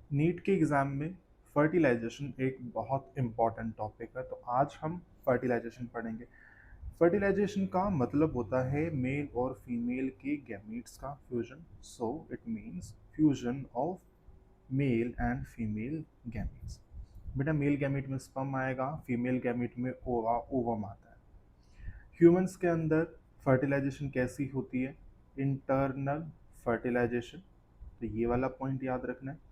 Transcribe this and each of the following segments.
NEET के exam में fertilisation एक बहुत इम्पॉर्टेंट टॉपिक है, तो आज हम फर्टिलाइजेशन पढ़ेंगे। फर्टिलाइजेशन का मतलब होता है मेल और फीमेल के गैमीट्स का fusion. So it means fusion of male and female gametes. बेटा मेल गैमीट में स्पर्म आएगा, फीमेल गैमीट में ओवम आता है। ह्यूमंस के अंदर फर्टिलाइजेशन कैसी होती है? Internal fertilization. तो ये वाला पॉइंट याद रखना है।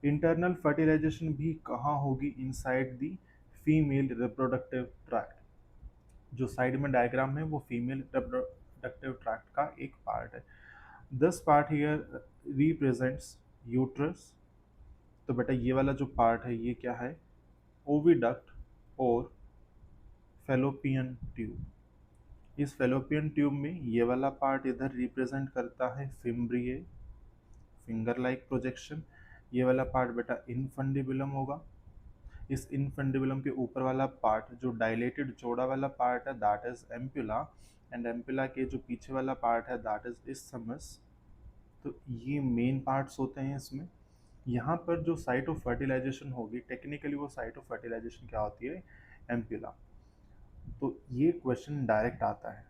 इंटरनल फर्टिलाइजेशन भी कहाँ होगी? Inside the female reproductive tract. जो साइड में डायग्राम है वो फीमेल रिप्रोडक्टिव ट्रैक्ट का एक पार्ट है। This part here represents uterus. तो बेटा ये वाला जो पार्ट है ये क्या है? ओविडक्ट और फेलोपियन ट्यूब। इस फेलोपियन ट्यूब में ये वाला पार्ट इधर रिप्रेजेंट करता है फिम्ब्रिए, फिंगर लाइक प्रोजेक्शन। ये वाला पार्ट बेटा इनफंडिबुलम होगा। इस इनफंडिबुलम के ऊपर वाला पार्ट जो डायलेटेड चौड़ा वाला पार्ट है that is ampulla, and ampulla के जो पीछे वाला पार्ट है दैट इज इस्थमस। तो ये मेन पार्ट्स होते हैं इसमें। यहाँ पर जो साइट ऑफ फर्टिलाइजेशन होगी, टेक्निकली वो साइट ऑफ फर्टिलाइजेशन क्या होती है? एम्पुला। तो ये क्वेश्चन डायरेक्ट आता है।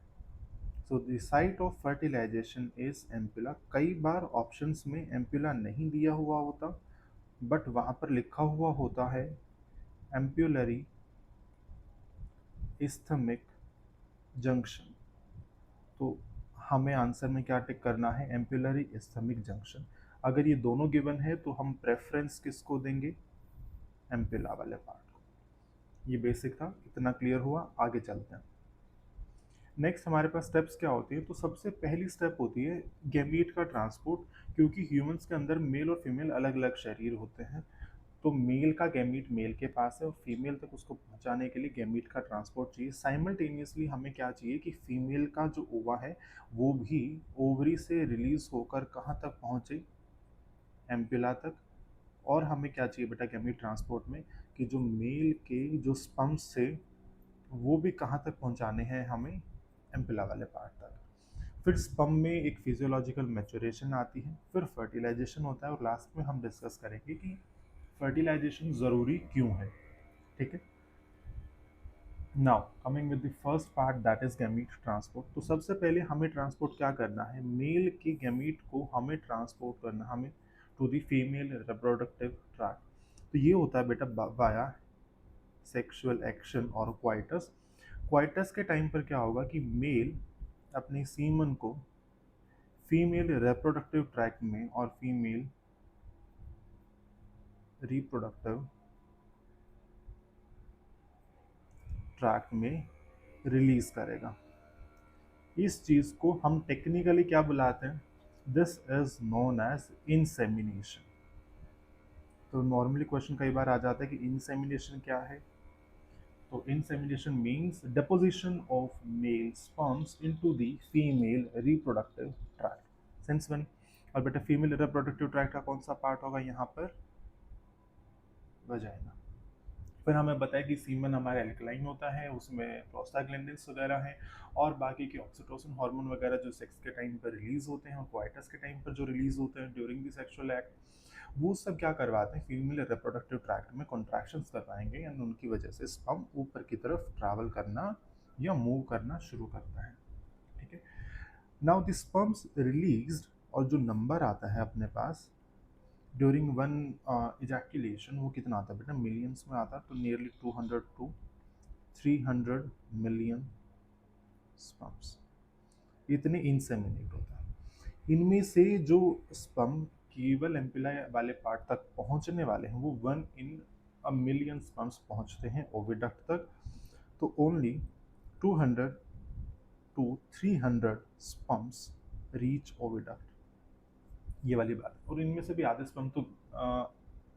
So the site of fertilization is ampulla. कई बार ऑप्शंस में एम्पुला नहीं दिया हुआ होता, बट वहाँ पर लिखा हुआ होता है एम्पुलरी इस्थमिक जंक्शन। तो हमें आंसर में क्या टिक करना है? Ampullary isthmic junction. अगर ये दोनों गिवन है तो हम प्रेफरेंस किसको देंगे? एम्पुला वाले पार्ट को। ये बेसिक था, इतना क्लियर हुआ। आगे चलते हैं। नेक्स्ट हमारे पास स्टेप्स क्या होती है? तो सबसे पहली स्टेप होती है गैमीट का ट्रांसपोर्ट। क्योंकि ह्यूमंस के अंदर मेल और फीमेल अलग अलग शरीर होते हैं, तो मेल का गैमीट मेल के पास है और फीमेल तक उसको पहुंचाने के लिए गैमीट का ट्रांसपोर्ट चाहिए। साइमल्टेनियसली हमें क्या चाहिए कि फीमेल का जो ओवा है वो भी ओवरी से रिलीज होकर कहाँ तक पहुंचे? एम्पुला तक। और हमें क्या चाहिए बेटा गैमीट ट्रांसपोर्ट में? कि जो मेल के जो स्पम्स थे वो भी कहाँ तक पहुंचाने हैं हमें? एम्पुला वाले पार्ट तक। फिर स्पम में एक फिजियोलॉजिकल मैच्योरेशन आती है, फिर फर्टिलाइजेशन होता है, और लास्ट में हम डिस्कस करेंगे कि फर्टिलाइजेशन ज़रूरी क्यों है। ठीक है। Now coming with the first part that is gamete transport. तो सबसे पहले हमें ट्रांसपोर्ट क्या करना है? मेल के गैमीट को हमें ट्रांसपोर्ट करना हमें to the female reproductive tract. तो ये होता है बेटा वाया सेक्सुअल एक्शन और क्वाइटस। क्वाइटस के टाइम पर क्या होगा कि मेल अपने सीमन को फीमेल रिप्रोडक्टिव ट्रैक्ट में और फीमेल रिप्रोडक्टिव ट्रैक्ट में रिलीज करेगा। इस चीज को हम टेक्निकली क्या बुलाते हैं? This is known as insemination. तो नॉर्मली क्वेश्चन कई बार आ जाता है कि इंसेमिनेशन क्या है? तो insemination means deposition of male sperms into the female reproductive tract. Sense बनी? और बेटा फीमेल रिप्रोडक्टिव ट्रैक्ट का कौन सा पार्ट होगा यहाँ पर? वजाइना। फिर हमें बताया कि सीमन हमारा एल्कलाइन होता है, उसमें प्रोस्टाग्लैंडिन्स वगैरह हैं, और बाकी के ऑक्सीटोसिन हार्मोन वगैरह जो सेक्स के टाइम पर रिलीज होते हैं और क्वाइटस के टाइम पर जो रिलीज होते हैं ड्यूरिंग द सेक्सुअल एक्ट, वो सब क्या करवाते हैं? फीमेल रिप्रोडक्टिव ट्रैक्ट में कॉन्ट्रैक्शंस करवाएंगे, एंड उनकी वजह से स्पर्म ऊपर की तरफ ट्रैवल करना या मूव करना शुरू करता है। ठीक है। नाउ द स्पर्म्स रिलीज्ड, और जो नंबर आता है अपने पास ड्यूरिंग वन इजैक्यूलेशन, वो कितना आता है बेटा? मिलियंस में आता है। तो नियरली 200 टू 300 मिलियन स्पर्म्स इतने इंसेमिनेट होता है। इनमें से जो स्पर्म केवल एम्पुला वाले पार्ट तक पहुंचने वाले हैं वो 1 in a million स्पर्म्स पहुंचते हैं ओविडक्ट तक। तो only 200 to 300 sperms reach oviduct. ये वाली बात है। और इनमें से भी आधे स्पर्म तो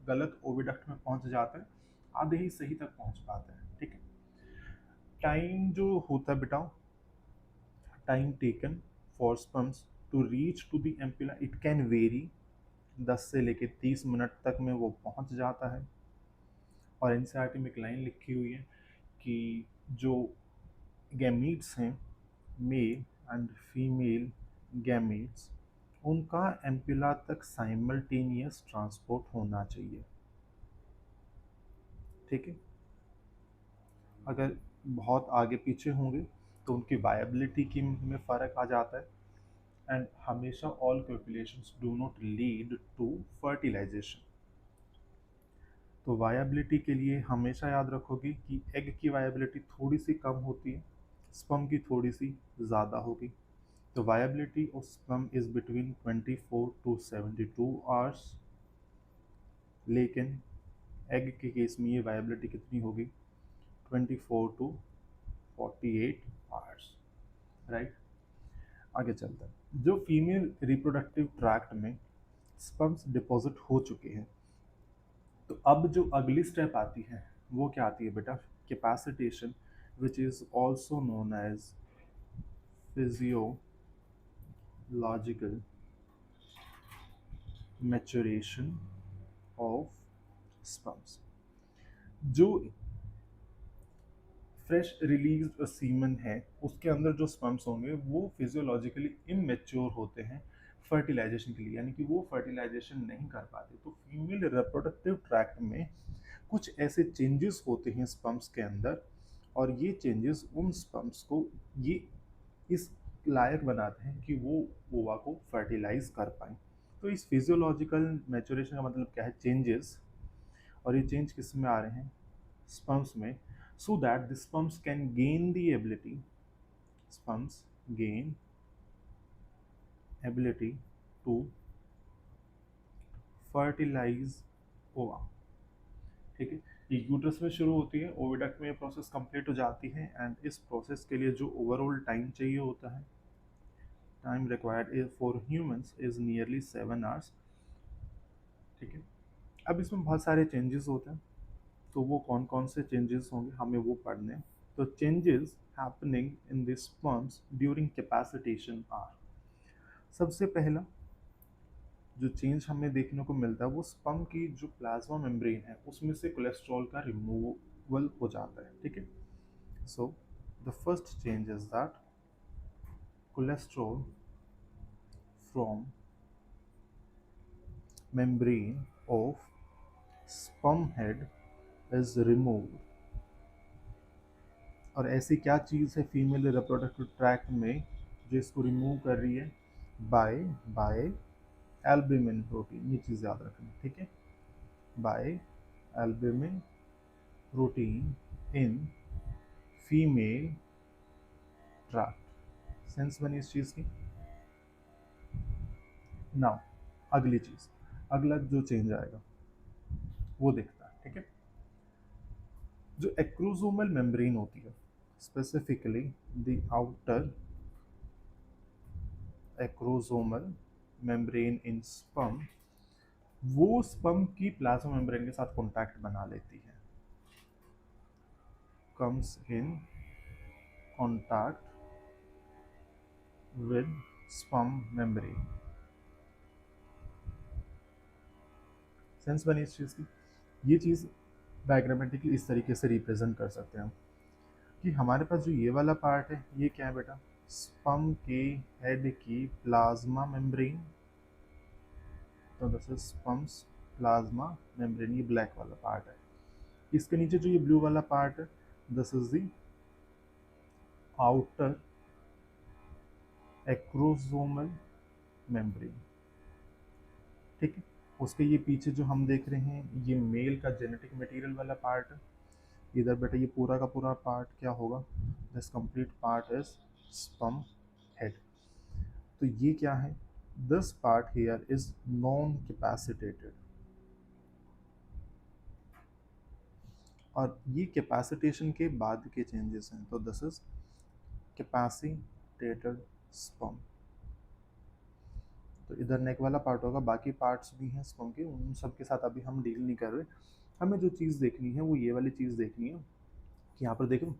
गलत ओविडक्ट में पहुंच जाते हैं, आधे ही सही तक पहुंच पाते हैं। ठीक है। टाइम जो होता है बेटा, time taken for sperms to reach to the ampulla, it can vary. 10 से लेके 30 मिनट तक में वो पहुंच जाता है। और एनसीईआरटी में एक लाइन लिखी हुई है कि जो गैमीट्स हैं, मेल एंड फीमेल गैमीट्स, उनका एम्पुला तक साइमल्टेनियस ट्रांसपोर्ट होना चाहिए। ठीक है, अगर बहुत आगे पीछे होंगे तो उनकी वायबिलिटी की में फ़र्क आ जाता है। एंड हमेशा all calculations do not lead to fertilization. तो वायबिलिटी के लिए हमेशा याद रखोगे कि एग की वायबिलिटी थोड़ी सी कम होती है, स्पर्म की थोड़ी सी ज़्यादा होगी। तो viability of sperm is between 24 to 72 hours, लेकिन एग के केस में ये वायबिलिटी कितनी होगी, 24 टू 48 आवर्स, राइट। आगे चलते हैं। जो फीमेल रिप्रोडक्टिव ट्रैक्ट में स्पर्म्स डिपॉजिट हो चुके हैं, तो अब जो अगली स्टेप आती है वो क्या आती है बेटा, capacitation, which is also known as physiological maturation of sperms. जो फ्रेश रिलीज सीमन है उसके अंदर जो स्पर्म्स होंगे वो फिजियोलॉजिकली इमेच्योर होते हैं फर्टिलाइजेशन के लिए, यानी कि वो फर्टिलाइजेशन नहीं कर पाते। तो फीमेल रिप्रोडक्टिव ट्रैक्ट में कुछ ऐसे चेंजेस होते हैं स्पर्म्स के अंदर, और ये चेंजेस उन स्पर्म्स को ये इस लायक बनाते हैं कि वो ओवा को फर्टिलाइज कर पाएँ। तो इस फिजियोलॉजिकल मैच्योरेशन का मतलब क्या है, चेंजेस। और ये चेंज किस में आ रहे हैं, sperms में, so that the sperms can gain the ability, sperms gain ability to fertilize ova। ठीक है, ये यूट्रस में शुरू होती है, ओविडक्ट में ये प्रोसेस कंप्लीट हो जाती है, एंड इस प्रोसेस के लिए जो ओवरऑल टाइम चाहिए होता है, time required for humans is nearly 7 hours. ठीक है, अब इसमें बहुत सारे चेंजेस होते हैं, तो वो कौन कौन से चेंजेस होंगे हमें वो पढ़ने हैं। तो changes happening in the sperms during capacitation are, सबसे पहला जो चेंज हमें देखने को मिलता है वो स्पर्म की जो प्लाज्मा मेम्ब्रेन है उसमें से कोलेस्ट्रॉल का रिमूवल हो जाता है। ठीक है, so the first change is that cholesterol from membrane of sperm head is removed. और ऐसी क्या चीज़ है फीमेल रिप्रोडक्टिव ट्रैक्ट में जो इसको रिमूव कर रही है, बाय बाय एल्ब्यूमिन प्रोटीन, ये चीज़ याद रखना। ठीक है, by albumin protein in female tract. Sense बनी इस चीज़ की। नाउ अगली चीज़, अगला जो चेंज आएगा वो देखता है। ठीक है, जो एक्रोसोमल मेम्ब्रेन होती है, specifically the outer acrosomal membrane in sperm, वो स्पर्म की प्लाज्मा मेम्ब्रेन के साथ कॉन्टैक्ट बना लेती है, comes in contact with sperm membrane. Sense बनी इस चीज़ की। ये चीज़ डायग्रामेटिकली इस तरीके से रिप्रेजेंट कर सकते हैं हम कि हमारे पास जो ये वाला पार्ट है ये क्या है बेटा, स्पर्म के हेड की प्लाज्मा मेम्ब्रेन। तो this is sperms plasma membrane, ये ब्लैक वाला पार्ट है। इसके नीचे जो ये ब्लू वाला पार्ट है, this is the outer acrosomal membrane. ठीक है, उसके ये पीछे जो हम देख रहे हैं ये मेल का जेनेटिक मटेरियल वाला पार्ट है। इधर बेटा ये पूरा का पूरा पार्ट क्या होगा, this complete part is sperm head. तो ये क्या है, this part here is non capacitated, और ये कैपेसिटेशन के बाद के चेंजेस हैं। तो दिस इज कैपेसिटेटेड स्पर्म। तो इधर नेक वाला पार्ट होगा, बाकी पार्ट्स भी हैं स्पर्म के, उन सब के साथ अभी हम डील नहीं कर रहे। हमें जो चीज़ देखनी है वो ये वाली चीज़ देखनी है कि यहाँ पर देखो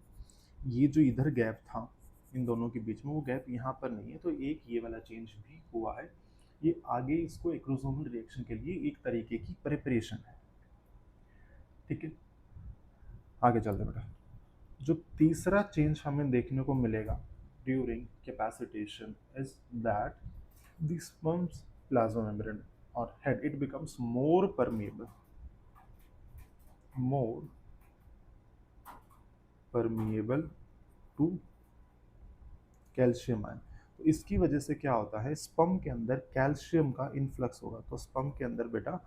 ये जो इधर गैप था इन दोनों के बीच में, वो गैप यहाँ पर नहीं है। तो एक ये वाला चेंज भी हुआ है, ये आगे इसको एक्रोसोमल रिएक्शन के लिए एक तरीके की प्रिपरेशन है। ठीक है, आगे चलते बेटा। जो तीसरा चेंज हमें देखने को मिलेगा during capacitation is that the sperm's plasma membrane or head, it becomes more permeable to calcium ion. तो इसकी वजह से क्या होता है, स्पर्म के अंदर कैल्शियम का इन्फ्लक्स होगा। तो स्पर्म के अंदर बेटा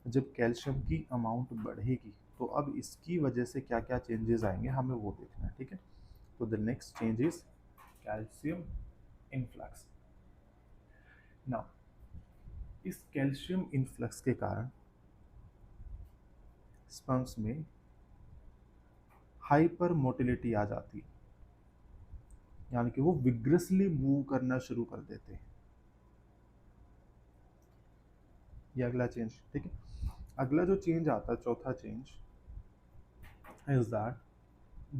जब कैल्शियम की अमाउंट बढ़ेगी तो अब इसकी वजह से क्या क्या चेंजेस आएंगे हमें वो देखना है, ठीक है। तो the next change is calcium influx. Now इस कैल्शियम इन्फ्लक्स के कारण स्पर्म्स में हाइपर मोटिलिटी आ जाती है, यानी कि वो विग्रसली मूव करना शुरू कर देते हैं। ये अगला चेंज, ठीक है। अगला जो चेंज आता है, चौथा change is that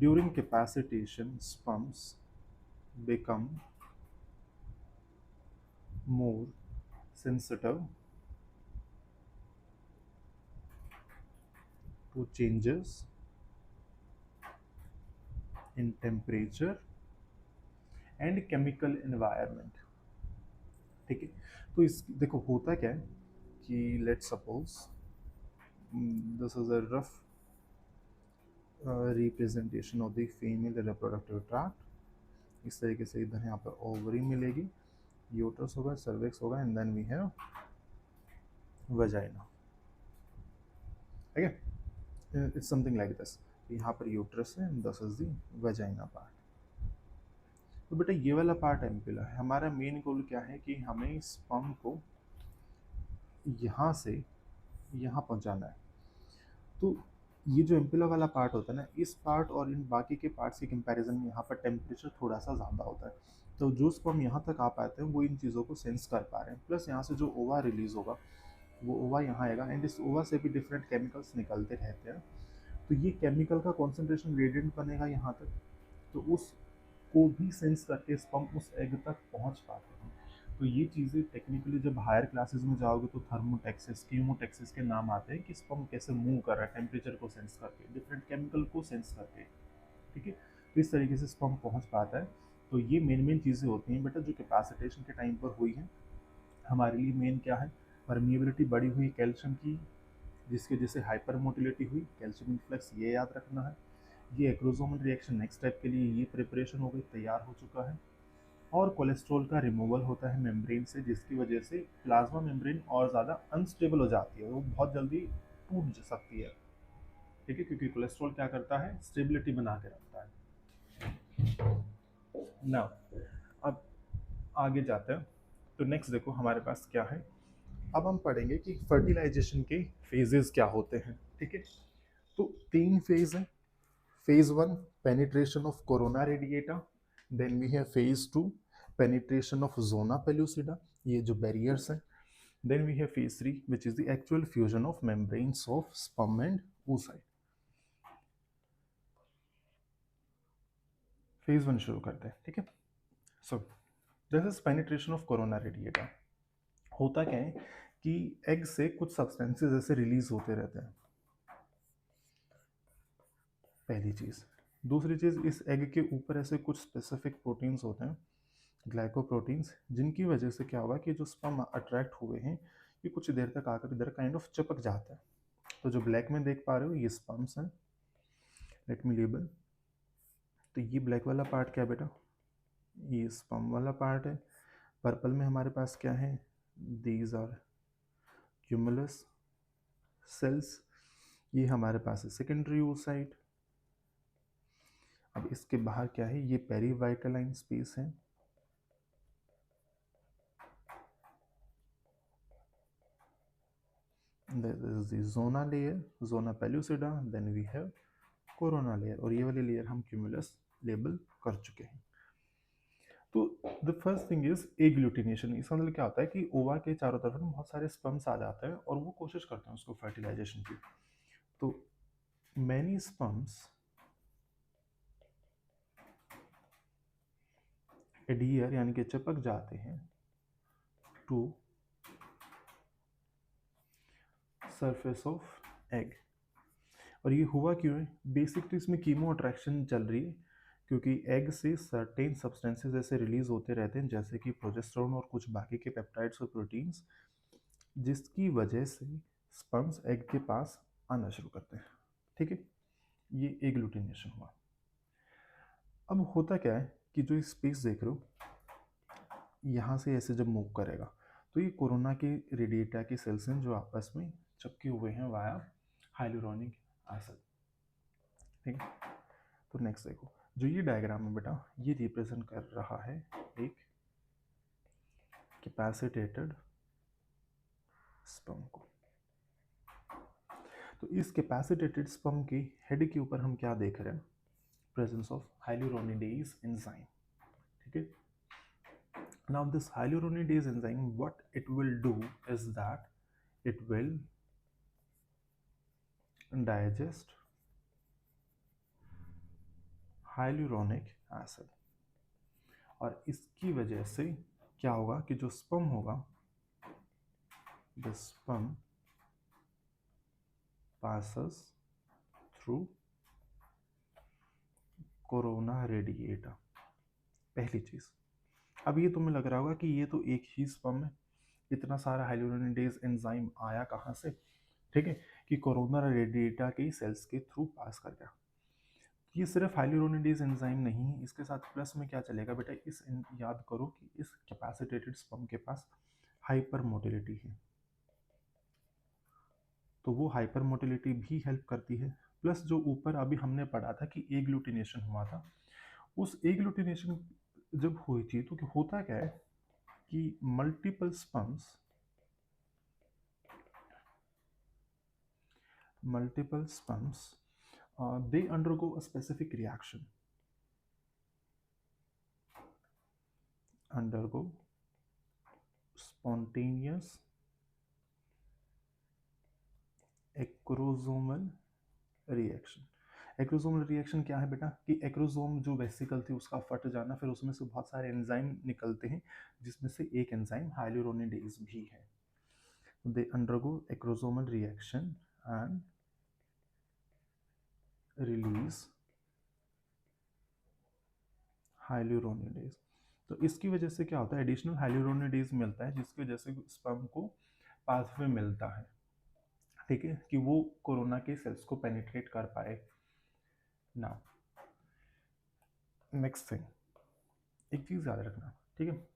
during capacitation sperms become more sensitive to changes in temperature and chemical environment, ठीक है। तो इस देखो होता क्या है कि let's suppose this is a rough representation of the female reproductive tract. इस तरीके से इधर यहाँ पर ओवरी मिलेगी, यूट्रस होगा, सर्विक्स होगा, and then we have vagina, ठीक है। It's something like this. यहाँ पर यूट्रस है, this is the vagina part. तो बेटा ये वाला पार्ट एम्पिला है। हमारा मेन गोल क्या है कि हमें स्पर्म को यहाँ से यहाँ पहुँचाना है। तो ये जो एम्पिला वाला पार्ट होता है ना, इस पार्ट और इन बाकी के पार्ट्स के कंपैरिजन में यहाँ पर टेम्परेचर थोड़ा सा ज़्यादा होता है। तो जो स्पर्म यहाँ तक आ पाते हैं वो इन चीज़ों को सेंस कर पा रहे हैं। प्लस यहाँ से जो ओवा रिलीज होगा वो ओवा यहाँ आएगा, एंड इस ओवा से भी डिफरेंट केमिकल्स निकलते रहते हैं। तो ये केमिकल का कॉन्सेंट्रेशन ग्रेडियंट बनेगा यहाँ तक, तो उस को भी सेंस करके स्पर्म उस एग तक पहुँच पाते हैं। तो ये चीज़ें टेक्निकली जब हायर क्लासेस में जाओगे तो थर्मोटेक्सिस, कीमोटेक्सिस के नाम आते हैं कि स्पर्म कैसे मूव कर रहा है टेम्परेचर को सेंस करके, डिफरेंट केमिकल को सेंस करके, ठीक है। तो इस तरीके से स्पर्म पहुंच पाता है। तो ये मेन चीज़ें होती हैं बेटा जो कैपेसिटेशन के टाइम पर हुई है। हमारे लिए मेन क्या है, परमिएबिलिटी बढ़ी हुई कैल्शियम की, जिसकी वजह से हाइपर मोटिलिटी हुई, कैल्शियम इन्फ्लक्स, ये याद रखना है। ये एक्रोसोमल रिएक्शन नेक्स्ट स्टेप के लिए ये प्रिपरेशन हो गई, तैयार हो चुका है। और कोलेस्ट्रॉल का रिमूवल होता है मेम्ब्रेन से, जिसकी वजह से प्लाज्मा मेम्ब्रेन और ज़्यादा अनस्टेबल हो जाती है, वो बहुत जल्दी टूट सकती है, ठीक है, क्योंकि कोलेस्ट्रॉल क्या करता है, स्टेबिलिटी बना के रखता है। नाउ अब आगे जाते हैं। तो नेक्स्ट देखो हमारे पास क्या है, अब हम पढ़ेंगे कि फर्टिलाइजेशन के फेजेस क्या होते हैं, ठीक है। तो 3 फेज है। Phase 1 penetration of corona radiata, then we have phase 2 penetration of zona pellucida, ये जो बैरियर्स हैं। Then we have phase 3 which is the actual fusion of membranes of sperm and oocyte। Phase 1 शुरू करते हैं, ठीक है। So this is penetration of corona radiata. होता क्या है कि एग से कुछ सब्सटेंसेस ऐसे रिलीज होते रहते हैं, पहली चीज़। दूसरी चीज़, इस एग के ऊपर ऐसे कुछ स्पेसिफिक प्रोटीन्स होते हैं, ग्लाइकोप्रोटीन्स, जिनकी वजह से क्या होगा कि जो स्पर्म अट्रैक्ट हुए हैं ये कुछ देर तक आकर इधर काइंड ऑफ चिपक जाता है। तो जो ब्लैक में देख पा रहे हो ये स्पर्म्स हैं, लेट मी लेबल। तो ये ब्लैक वाला पार्ट क्या है बेटा, ये स्पर्म वाला पार्ट है। पर्पल में हमारे पास क्या है, दीज आर क्यूमुलस सेल्स, ये हमारे पास है सेकेंडरी oocyte। अब इसके बाहर क्या है, ये पेरीवाइटलाइन स्पेस है। This is the zona layer, zona pellucida, then we have corona layer, और ये वाली लेयर हम क्यूमुलस लेबल कर चुके हैं। तो the first thing is agglutination. इसका मतलब क्या होता है कि ओवा के चारों तरफ में बहुत सारे स्पर्म्स आ जाते हैं और वो कोशिश करते हैं उसको फर्टिलाइजेशन की। तो मैनी स्पर्म्स एडियर यानी कि चिपक जाते हैं टू सरफेस ऑफ एग। और ये हुआ क्यों है, बेसिक तो इसमें कीमो अट्रैक्शन चल रही है क्योंकि एग से सर्टेन सब्सटेंसेस ऐसे रिलीज होते रहते हैं जैसे कि प्रोजेस्टेरोन और कुछ बाकी के पेप्टाइड्स और प्रोटीन्स, जिसकी वजह से स्पर्म्स एग के पास आना शुरू करते हैं। ठीक है, ये एग्लूटिनेशन हुआ। अब होता क्या है कि जो स्पेस देख रहे हो यहाँ से ऐसे जब मूव करेगा तो ये कोरोना के रेडिएटा के सेल्स हैं जो आपस में चिपके हुए हैं वाया हाइलुरोनिक एसिड। ठीक है, तो नेक्स्ट देखो, जो ये डायग्राम है बेटा, ये रिप्रेजेंट कर रहा है एक कैपेसिटेटेड स्पर्म को। तो इस कैपेसिटेटेड स्पर्म के हेड के ऊपर हम क्या देख रहे हैं? Presence of hyaluronidase enzyme. ठीक है, now this hyaluronidase enzyme, what it will do is that it will digest hyaluronic acid, और इसकी वजह से क्या होगा कि जो स्पर्म होगा, the sperm passes through corona radiata। पहली चीज, अब ये तुम्हें लग रहा होगा कि ये तो एक ही स्पर्म है, इतना सारा हाइलुरोनिडेज एंजाइम आया कहाँ से? ठीक है, कि कोरोना रेडिएटा के सेल्स के थ्रू पास कर गया। ये सिर्फ हाइलुरोनिडेज एंजाइम नहीं है, इसके साथ प्लस में क्या चलेगा बेटा, याद करो कि इस कैपेसिटेटेड स्पर्म के पास हाइपर मोटिलिटी है, तो वो हाइपर मोटिलिटी भी हेल्प करती है। प्लस जो ऊपर अभी हमने पढ़ा था कि एग्लूटिनेशन हुआ था, उस एग्लूटिनेशन जब हुई थी तो होता क्या है कि multiple sperms they undergo a specific reaction, undergo spontaneous acrosomal reaction. Acrosomal reaction क्या है बेटा, कि एक्रोसोम जो वेसिकल थी उसका फट जाना, फिर उसमें से बहुत सारे एंजाइम निकलते हैं जिसमें से एक एंजाइम हाइलुरोनिडेज भी है। They undergo acrosomal reaction and release hyaluronidase. तो इसकी वजह से क्या होता है, एडिशनल हाइलुरोनिडेज मिलता है जिसकी वजह से स्पर्म को पाथवे मिलता है। ठीक है, कि वो कोरोना के सेल्स को पेनिट्रेट कर पाए। नाउ नेक्स्ट थिंग, एक चीज़ याद रखना। ठीक है,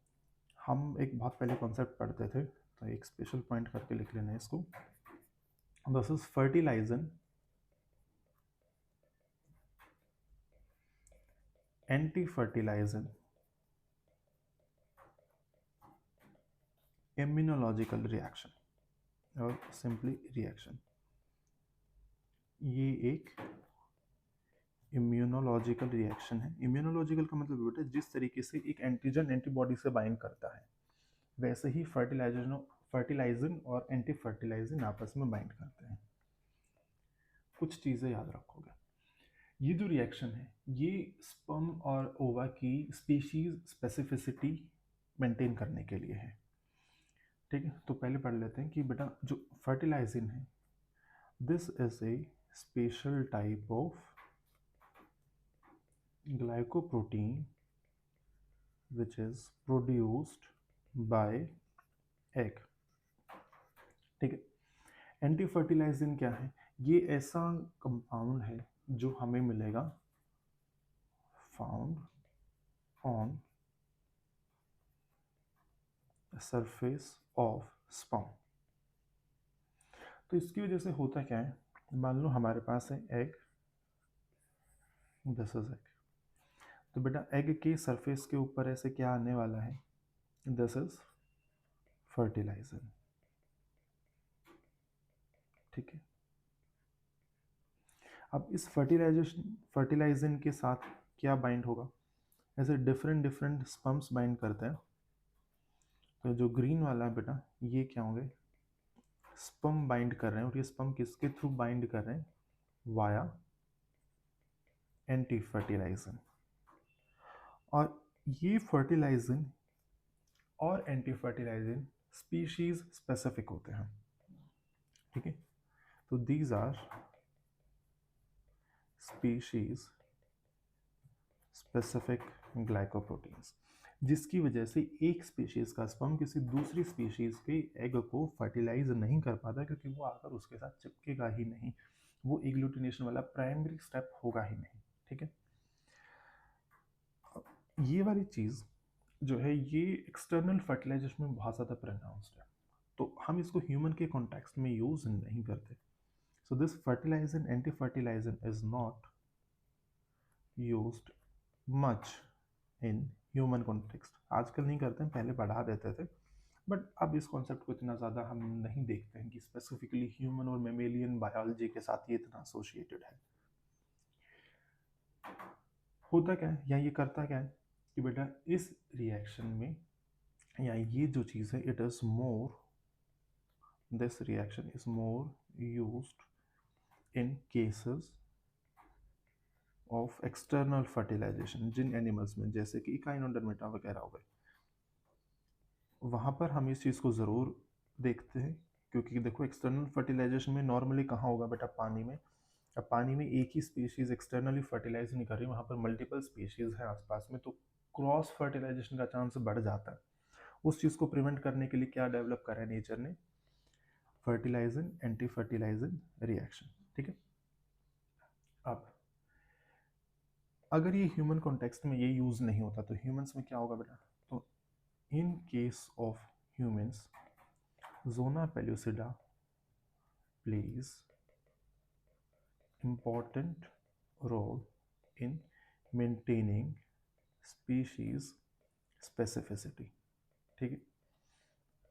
हम एक बहुत पहले कॉन्सेप्ट पढ़ते थे, तो एक स्पेशल पॉइंट करके लिख लेना है इसको। This is fertilizin anti fertilizin immunological reaction और सिंपली रिएक्शन। ये एक इम्यूनोलॉजिकल रिएक्शन है। इम्यूनोलॉजिकल का मतलब बेटा जिस तरीके से एक एंटीजन एंटीबॉडी से बाइंड करता है, वैसे ही फर्टिलाइजन और एंटी फर्टिलाइजन आपस में बाइंड करते हैं। कुछ चीज़ें याद रखोगे, ये जो रिएक्शन है ये स्पर्म और ओवा की स्पीशीज स्पेसिफिसिटी मेंटेन करने के लिए है। ठीक है, तो पहले पढ़ लेते हैं कि बेटा जो फर्टिलाइजिन है, this is a special type of glycoprotein which is produced by egg. ठीक है, एंटी फर्टिलाइजिन क्या है, ये ऐसा कंपाउंड है जो हमें मिलेगा found on surface of sperm. तो इसकी वजह से होता क्या है, मान लो हमारे पास है एग, दिस इज एग, तो बेटा एग के सरफेस के ऊपर ऐसे क्या आने वाला है, दिस इज फर्टिलाइजर। ठीक है, अब इस फर्टिलाइजन के साथ क्या बाइंड होगा, ऐसे डिफरेंट डिफरेंट स्पर्म्स बाइंड करते हैं। तो जो ग्रीन वाला है बेटा, ये क्या होंगे, स्पर्म बाइंड कर रहे हैं, और ये स्पर्म किसके थ्रू बाइंड कर रहे हैं, वाया एंटी फर्टिलाइजन। और ये फर्टिलाइजन और एंटी फर्टिलाइजन स्पीशीज स्पेसिफिक होते हैं। ठीक है, तो these are species specific glycoproteins, जिसकी वजह से एक स्पीशीज़ का स्पर्म किसी दूसरी स्पीशीज़ के एग को फर्टिलाइज नहीं कर पाता, क्योंकि वो आकर उसके साथ चिपकेगा ही नहीं, वो एग्लूटिनेशन वाला प्राइमरी स्टेप होगा ही नहीं। ठीक है, ये वाली चीज़ जो है ये एक्सटर्नल फर्टिलाइजेशन में बहुत ज़्यादा प्रोनाउंस्ड है, तो हम इसको ह्यूमन के कॉन्टेक्स्ट में यूज़ नहीं करते। So this fertilizin anti fertilizin is not used much in human context. आजकल नहीं करते हैं, पहले बढ़ा देते थे, बट अब इस कॉन्सेप्ट को इतना ज़्यादा हम नहीं देखते हैं कि स्पेसिफिकली ह्यूमन और मेमेलियन बायोलॉजी के साथ ये इतना एसोसिएटेड है। होता क्या है या ये करता क्या है कि बेटा इस रिएक्शन में या ये जो चीज़ है it is more, this reaction is more used in cases of external fertilization, जिन एनिमल्स में जैसे कि इकाइनोडर्मेटा वगैरह हो गए, वहाँ पर हम इस चीज़ को ज़रूर देखते हैं। क्योंकि देखो एक्सटर्नल फर्टिलाइजेशन में नॉर्मली कहाँ होगा बेटा, पानी में। अब पानी में एक ही स्पीशीज़ एक्सटर्नली फर्टिलाइज नहीं कर रही, वहाँ पर मल्टीपल स्पीशीज़ है आसपास में, तो क्रॉस फर्टिलाइजेशन का चांस बढ़ जाता है। उस चीज़ को प्रिवेंट करने के लिए क्या डेवलप करा है नेचर ने, फर्टिलाइजन एंटी फर्टिलाइजन रिएक्शन। ठीक है, अब अगर ये ह्यूमन कॉन्टेक्स्ट में ये यूज़ नहीं होता तो ह्यूमंस में क्या होगा बेटा, तो in case of humans zona pellucida plays important role in maintaining species specificity। ठीक है,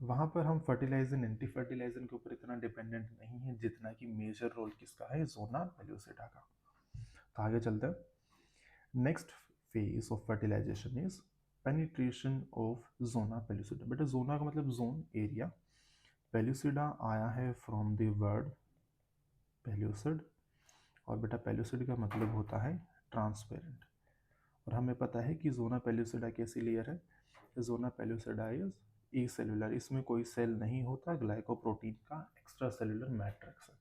वहाँ पर हम फर्टिलाइजन एंटी फर्टिलाइजन के ऊपर इतना डिपेंडेंट नहीं है जितना कि मेजर रोल किसका है, जोना पेलुसिडा का। तो आगे चलते हैं। Next phase of fertilization is penetration of zona pellucida. बेटा जोना का मतलब जोन, एरिया, पेलुसिडा आया है फ्रॉम द वर्ड पेल्यूसिड, और बेटा पेल्यूसिड का मतलब होता है ट्रांसपेरेंट। और हमें पता है कि जोना पेल्यूसिडा कैसी लेयर है, जोना पेल्यूसिडा इज ई सेलुलर, इसमें कोई सेल नहीं होता, ग्लाइकोप्रोटीन का एक्स्ट्रा सेलुलर मैट्रिक्स है।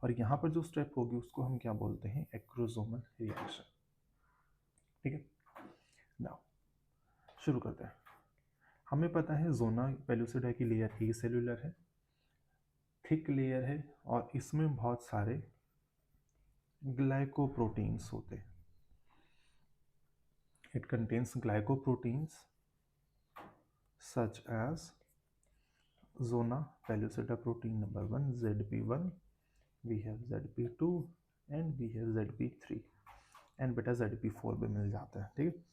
और यहाँ पर जो स्टेप होगी उसको हम क्या बोलते हैं, एक्रोसोमल रिएक्शन। ठीक है, नाउ शुरू करते हैं। हमें पता है जोना पेल्यूसिडा की लेयर ई सेलुलर है, थिक लेयर है, और इसमें बहुत सारे ग्लाइकोप्रोटीन्स होते हैं। It contains glycoproteins such as zona pellucida protein number 1 ZP1, we have ZP2 and we have ZP3 and बेटा ZP4 भी मिल जाता है। ठीक है,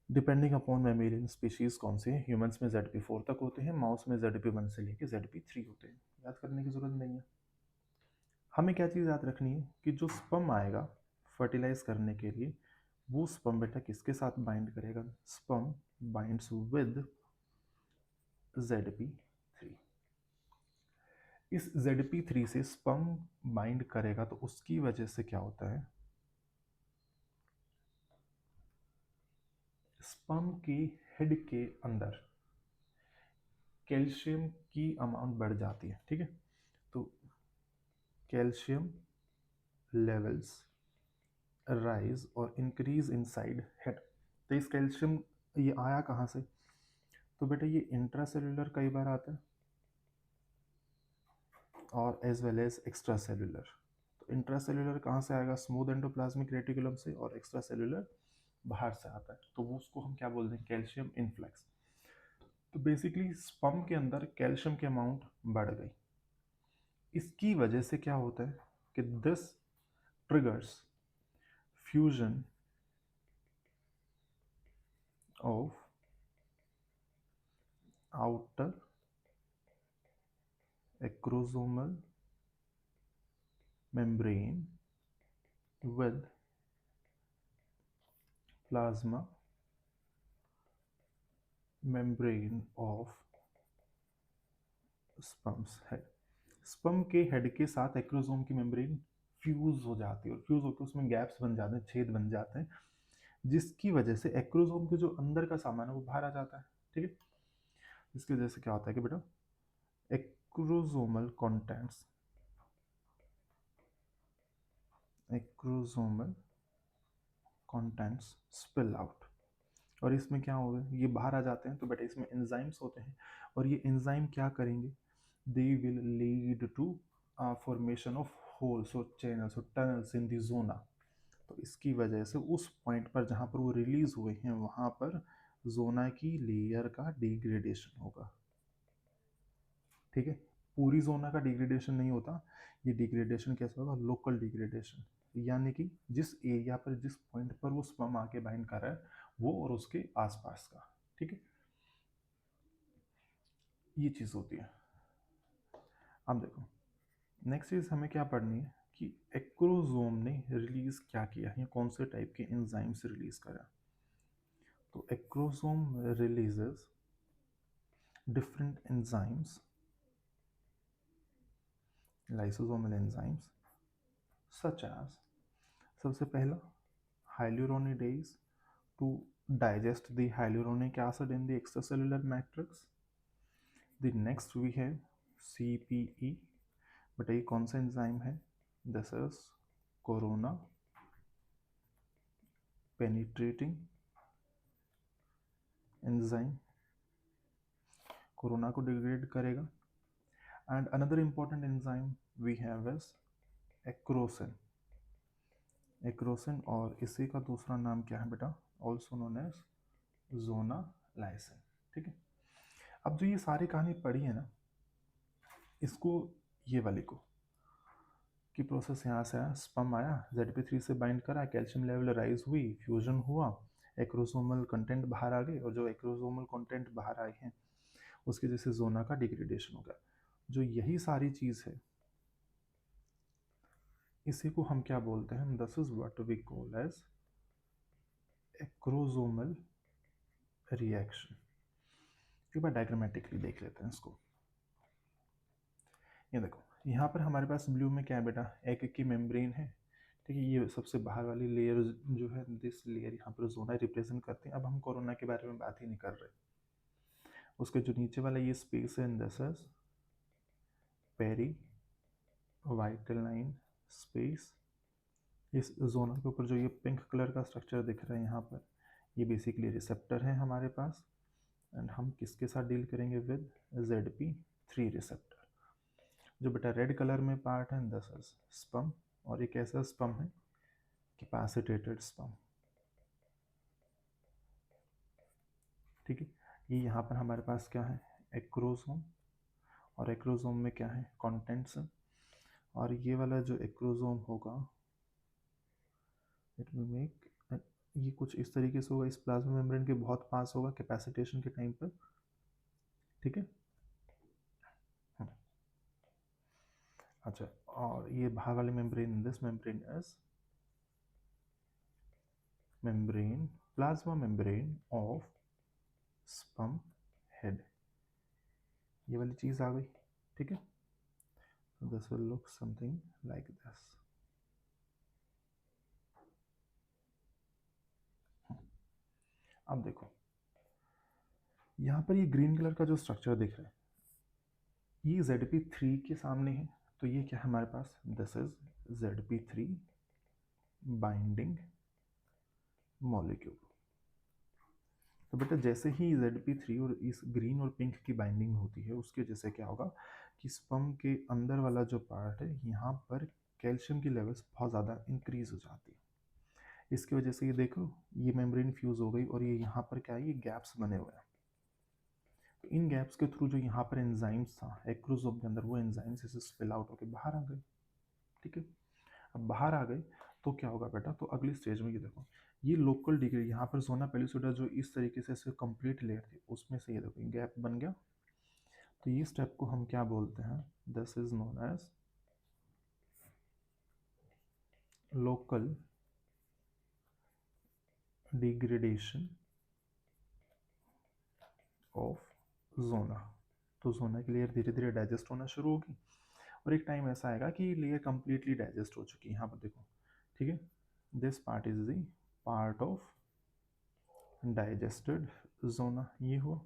डिपेंडिंग अपॉन मैमेलियन स्पीशीज कौन से हैं, ह्यूमंस में ZP4 तक होते हैं, माउस में ZP1 से लेके ZP3 होते हैं। याद करने की जरूरत नहीं है। हमें क्या चीज़ याद रखनी है कि जो स्पर्म आएगा फर्टिलाइज करने के लिए, वो स्पर्म बेटा किसके साथ बाइंड करेगा, स्पर्म बाइंड्स विद ZP3। इस ZP3 से स्पर्म बाइंड करेगा तो उसकी वजह से क्या होता है, स्पर्म के हेड के अंदर कैल्शियम की अमाउंट बढ़ जाती है। ठीक है, तो कैल्शियम लेवल्स राइज और इंक्रीज इनसाइड हेड। तो इस कैल्शियम ये आया कहाँ से, तो बेटा ये इंट्रासेलुलर कई बार आता है और as well as extra cellular. तो इंट्रासेलुलर कहाँ से आएगा, स्मूथ एंडोप्लाज्मिक रेटिकुलम से, और एक्स्ट्रा सेलुलर बाहर से आता है, तो वो उसको हम क्या बोलते हैं, कैल्शियम इनफ्लक्स। तो बेसिकली स्पर्म के अंदर कैल्शियम की अमाउंट बढ़ गई। इसकी वजह से क्या होता है कि this triggers fusion of outer acrosomal membrane with plasma membrane of sperm's head। Sperm के हेड के साथ एक्रोसोम की मेम्ब्रेन फ्यूज हो जाती है, और फ्यूज होकर उसमें गैप्स बन जाते हैं, छेद बन जाते हैं, जिसकी वजह से एक्रोसोम के जो अंदर का सामान है वो बाहर आ जाता है। ठीक है, इसकी वजह से क्या होता है कि बेटा acrosomal contents, acrosomal contents spill out. और इसमें क्या होगा, ये बाहर आ जाते हैं तो बेटा इसमें एंजाइम्स होते हैं, और ये एंजाइम क्या करेंगे, they will lead to formation of holes और चैनल्स और टनल्स इन दी जोना। तो इसकी वजह से उस पॉइंट पर जहाँ पर वो रिलीज हुए हैं वहाँ पर जोना की लेयर का डिग्रेडेशन होगा। ठीक है, पूरी जोना का डिग्रेडेशन नहीं होता, ये डिग्रेडेशन कैसा होगा, लोकल डिग्रेडेशन, यानी कि जिस एरिया पर जिस पॉइंट पर वो स्पर्म आके बाइंड कर रहा है वो और उसके आसपास का। ठीक है, ये चीज़ होती है। अब देखो नेक्स्ट चीज़ हमें क्या पढ़नी है कि एक्रोजोम ने रिलीज क्या किया है, कौन से टाइप के एंजाइम्स रिलीज करा। तो acrosome releases different enzymes, lysosomal enzymes such as, सबसे पहला hyaluronidases to digest the hyaluronic acid in the extracellular matrix. The next we have CPE, बताइए कौन सा एंजाइम है, this is corona penetrating enzyme, corona को degrade करेगा। And another important enzyme we have is acrosin, acrosin, और इसी का दूसरा नाम क्या है बेटा, ऑल्सो नोन एज जोनालाइसिन। ठीक है, अब जो ये सारी कहानी पढ़ी है ना, इसको ये वाली को कि प्रोसेस यहाँ से आया, स्पर्म आया, ZP3 से बाइंड करा, कैल्शियम लेवल राइज हुई, फ्यूजन हुआ, एक्रोसोमल कंटेंट बाहर आ गए, और जो एक्रोसोमल कंटेंट बाहर आए हैं उसकी वजह से जोना का डिग्रेडेशन हो गया। जो यही सारी चीज़ है इसी को हम क्या बोलते हैं, this is what we call as acrosomal reaction. एक बार डायग्रामेटिकली देख लेते हैं इसको। ये देखो यहाँ पर हमारे पास ब्लू में क्या है बेटा, एक की मेम्ब्रेन है। ठीक है, ये सबसे बाहर वाली लेयर जो है, दिस लेयर यहाँ पर जोना रिप्रेजेंट करते हैं। अब हम कोरोना के बारे में बात ही नहीं कर रहे, उसके जो नीचे वाला ये स्पेस है, this is perivitelline space. इस जोना के ऊपर जो ये पिंक कलर का स्ट्रक्चर दिख रहा है यहाँ पर, ये बेसिकली रिसेप्टर है हमारे पास, एंड हम किसके साथ डील करेंगे, विद ZP3 रिसेप्टर। जो बेटा रेड कलर में पार्ट है, दिस इज स्पर्म, और ये कैसा स्पर्म है, कैपेसिटेटेड स्पर्म। ठीक है, ये यहाँ पर हमारे पास क्या है, एक्रोसोम, और एक्रोसोम में क्या है, कंटेंट्स, और ये वाला जो एक्रोसोम होगा इट विल मेक, ये कुछ इस तरीके से होगा, इस प्लाज्मा मेम्ब्रेन के बहुत पास होगा कैपेसिटेशन के टाइम पर। ठीक है, अच्छा, और ये बाहर वाले membrane, this membrane is membrane, plasma membrane of sperm head, ये वाली चीज़ आ गई। ठीक है, this will look something like this. अब देखो यहाँ पर ये ग्रीन कलर का जो स्ट्रक्चर दिख रहा है ये ZP3 के सामने है, तो ये क्या है हमारे पास, this is ZP3 binding molecule. तो बेटा जैसे ही ZP3 और इस ग्रीन और पिंक की बाइंडिंग होती है उसकी वजह से क्या होगा कि स्पर्म के अंदर वाला जो पार्ट है यहाँ पर कैल्शियम की लेवल्स बहुत ज़्यादा इंक्रीज हो जाती है। इसकी वजह से ये देखो ये मेम्ब्रेन फ्यूज हो गई, और ये यहाँ पर क्या है, ये गैप्स बने हुए हैं। तो इन गैप्स के थ्रू जो यहाँ पर एंजाइम्स था एक्रोसोम के अंदर, वो एंजाइम्स इसे स्पिल आउट होकर बाहर आ गए। ठीक है, अब बाहर आ गए तो क्या होगा बेटा, तो अगली स्टेज में ये देखो ये लोकल डिग्री यहाँ पर जोना पेलिसोडा जो इस तरीके से कंप्लीट लेयर थी उसमें से ये देखो गैप बन गया। तो ये स्टेप को हम क्या बोलते हैं, this is known as local degradation of zona. तो जोना की लेयर धीरे धीरे डाइजेस्ट होना शुरू होगी, और एक टाइम ऐसा आएगा कि लेयर कंप्लीटली डाइजेस्ट हो चुकी है। यहाँ पर देखो, ठीक है, this part is the part of digested zona, ये हुआ।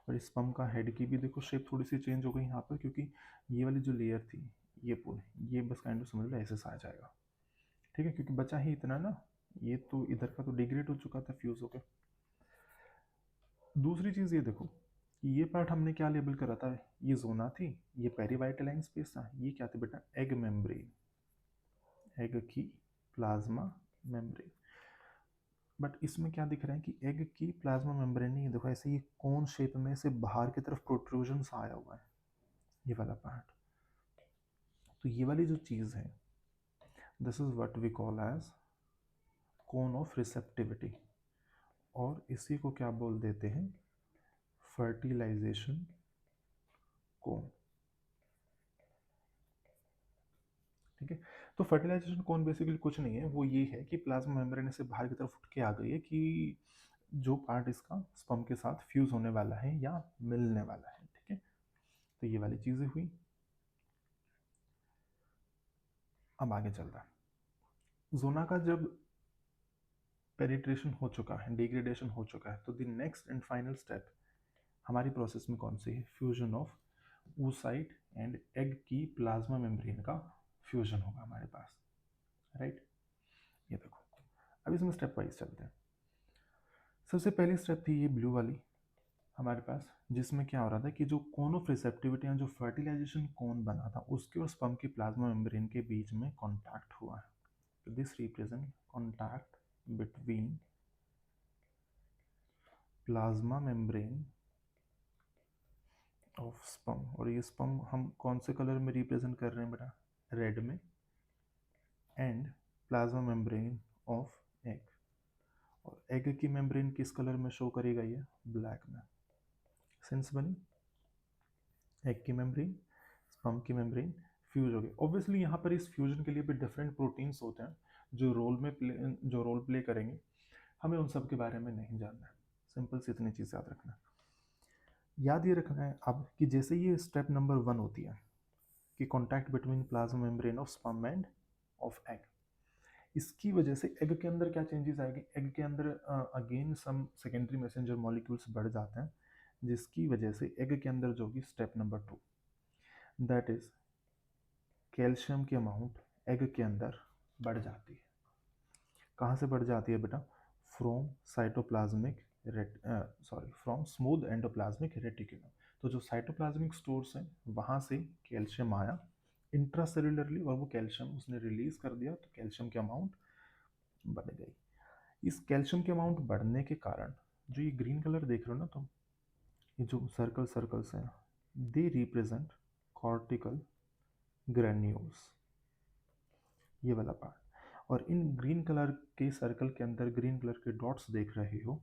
और इस स्पर्म का हेड की भी देखो शेप थोड़ी सी चेंज हो गई यहाँ पर, क्योंकि ये वाली जो लेयर थी ये पूरी, ये बस काइंड ऑफ समझ लो ऐसे आ जाएगा। ठीक है, क्योंकि बचा ही इतना ना, ये तो इधर का तो डिग्रेड हो चुका था फ्यूज होकर। दूसरी चीज़ ये देखो कि ये पार्ट हमने क्या लेबल करा था, ये जोना थी, ये पेरीवाइटलाइन स्पेस था, ये क्या था बेटा, एग मेम्ब्रेन, एग की प्लाज्मा मेम्ब्रेन। बट इसमें क्या दिख रहा है कि एग की प्लाज्मा मेम्ब्रेन नहीं है, देखो ऐसे ये कोन शेप में से बाहर की तरफ प्रोट्रूजन सा आया हुआ है, ये वाला पार्ट। तो ये वाली जो चीज़ है, this is what we call as cone of receptivity, और इसी को क्या बोल देते हैं, फर्टिलाइजेशन कोन। ठीक है, तो फर्टिलाइजेशन कोन बेसिकली कुछ नहीं है, वो ये है कि प्लाज्मा मेम्ब्रेन से बाहर की तरफ उठ के आ गई है कि जो पार्ट इसका स्पर्म के साथ फ्यूज होने वाला है या मिलने वाला है। ठीक है, तो ये वाली चीजें हुई। अब आगे चलता है, जोना का जब पेनिट्रेशन हो चुका है, डिग्रेडेशन हो चुका है, तो the next and final step हमारी प्रोसेस में कौन सी है, fusion of oocyte and egg की प्लाज्मा मेम्ब्रेन का फ्यूजन होगा हमारे पास, राइट। ये देखो, अब इसमें स्टेप वाइज चलते हैं। सबसे पहली स्टेप थी ये ब्लू वाली हमारे पास, जिसमें क्या हो रहा था कि जो कोन ऑफ रिसेप्टिविटी जो फर्टिलाइजेशन कोन बना था उसके और स्पर्म की प्लाज्मा मेम्ब्रेन के बीच में कॉन्टैक्ट हुआ है। तो this represent contact between plasma membrane of sperm, और ये स्पर्म हम कौन से कलर में रिप्रेजेंट कर रहे हैं बेटा, रेड में, and plasma membrane of egg, और एग की मेम्ब्रेन किस कलर में शो करेगा, ये ब्लैक में। सेंस बनी, एग की मेम्ब्रेन, स्पर्म की मेम्ब्रेन फ्यूज हो गई। ऑब्वियसली यहाँ पर इस फ्यूजन के लिए भी डिफरेंट प्रोटीन्स होते हैं जो रोल प्ले करेंगे, हमें उन सब के बारे में नहीं जानना है, सिंपल सी इतनी चीज़ याद रखना है। याद ये रखना है अब कि जैसे ये स्टेप नंबर 1 होती है कि contact between plasma membrane of sperm end of egg, इसकी वजह से एग के अंदर क्या चेंजेस आएंगे, एग के अंदर again some secondary messenger molecules बढ़ जाते हैं, जिसकी वजह से एग के अंदर जो होगी step number 2, that is calcium की अमाउंट एग के अंदर बढ़ जाती है। कहाँ से बढ़ जाती है बेटा, from cytoplasmic from smooth endoplasmic reticulum. तो जो साइटोप्लाज्मिक स्टोर्स हैं वहाँ से कैल्शियम आया इंट्रासेल्युलरली, और वो कैल्शियम उसने रिलीज कर दिया, तो कैल्शियम की अमाउंट बढ़ गई। इस कैल्शियम की अमाउंट बढ़ने के कारण जो ये ग्रीन कलर देख रहे हो ना तुम, ये जो सर्कल सर्कल्स हैं, दे रिप्रेजेंट कॉर्टिकल ग्रेन्यूल्स, ये वाला पार्ट। और इन ग्रीन कलर के सर्कल के अंदर ग्रीन कलर के डॉट्स देख रहे हो,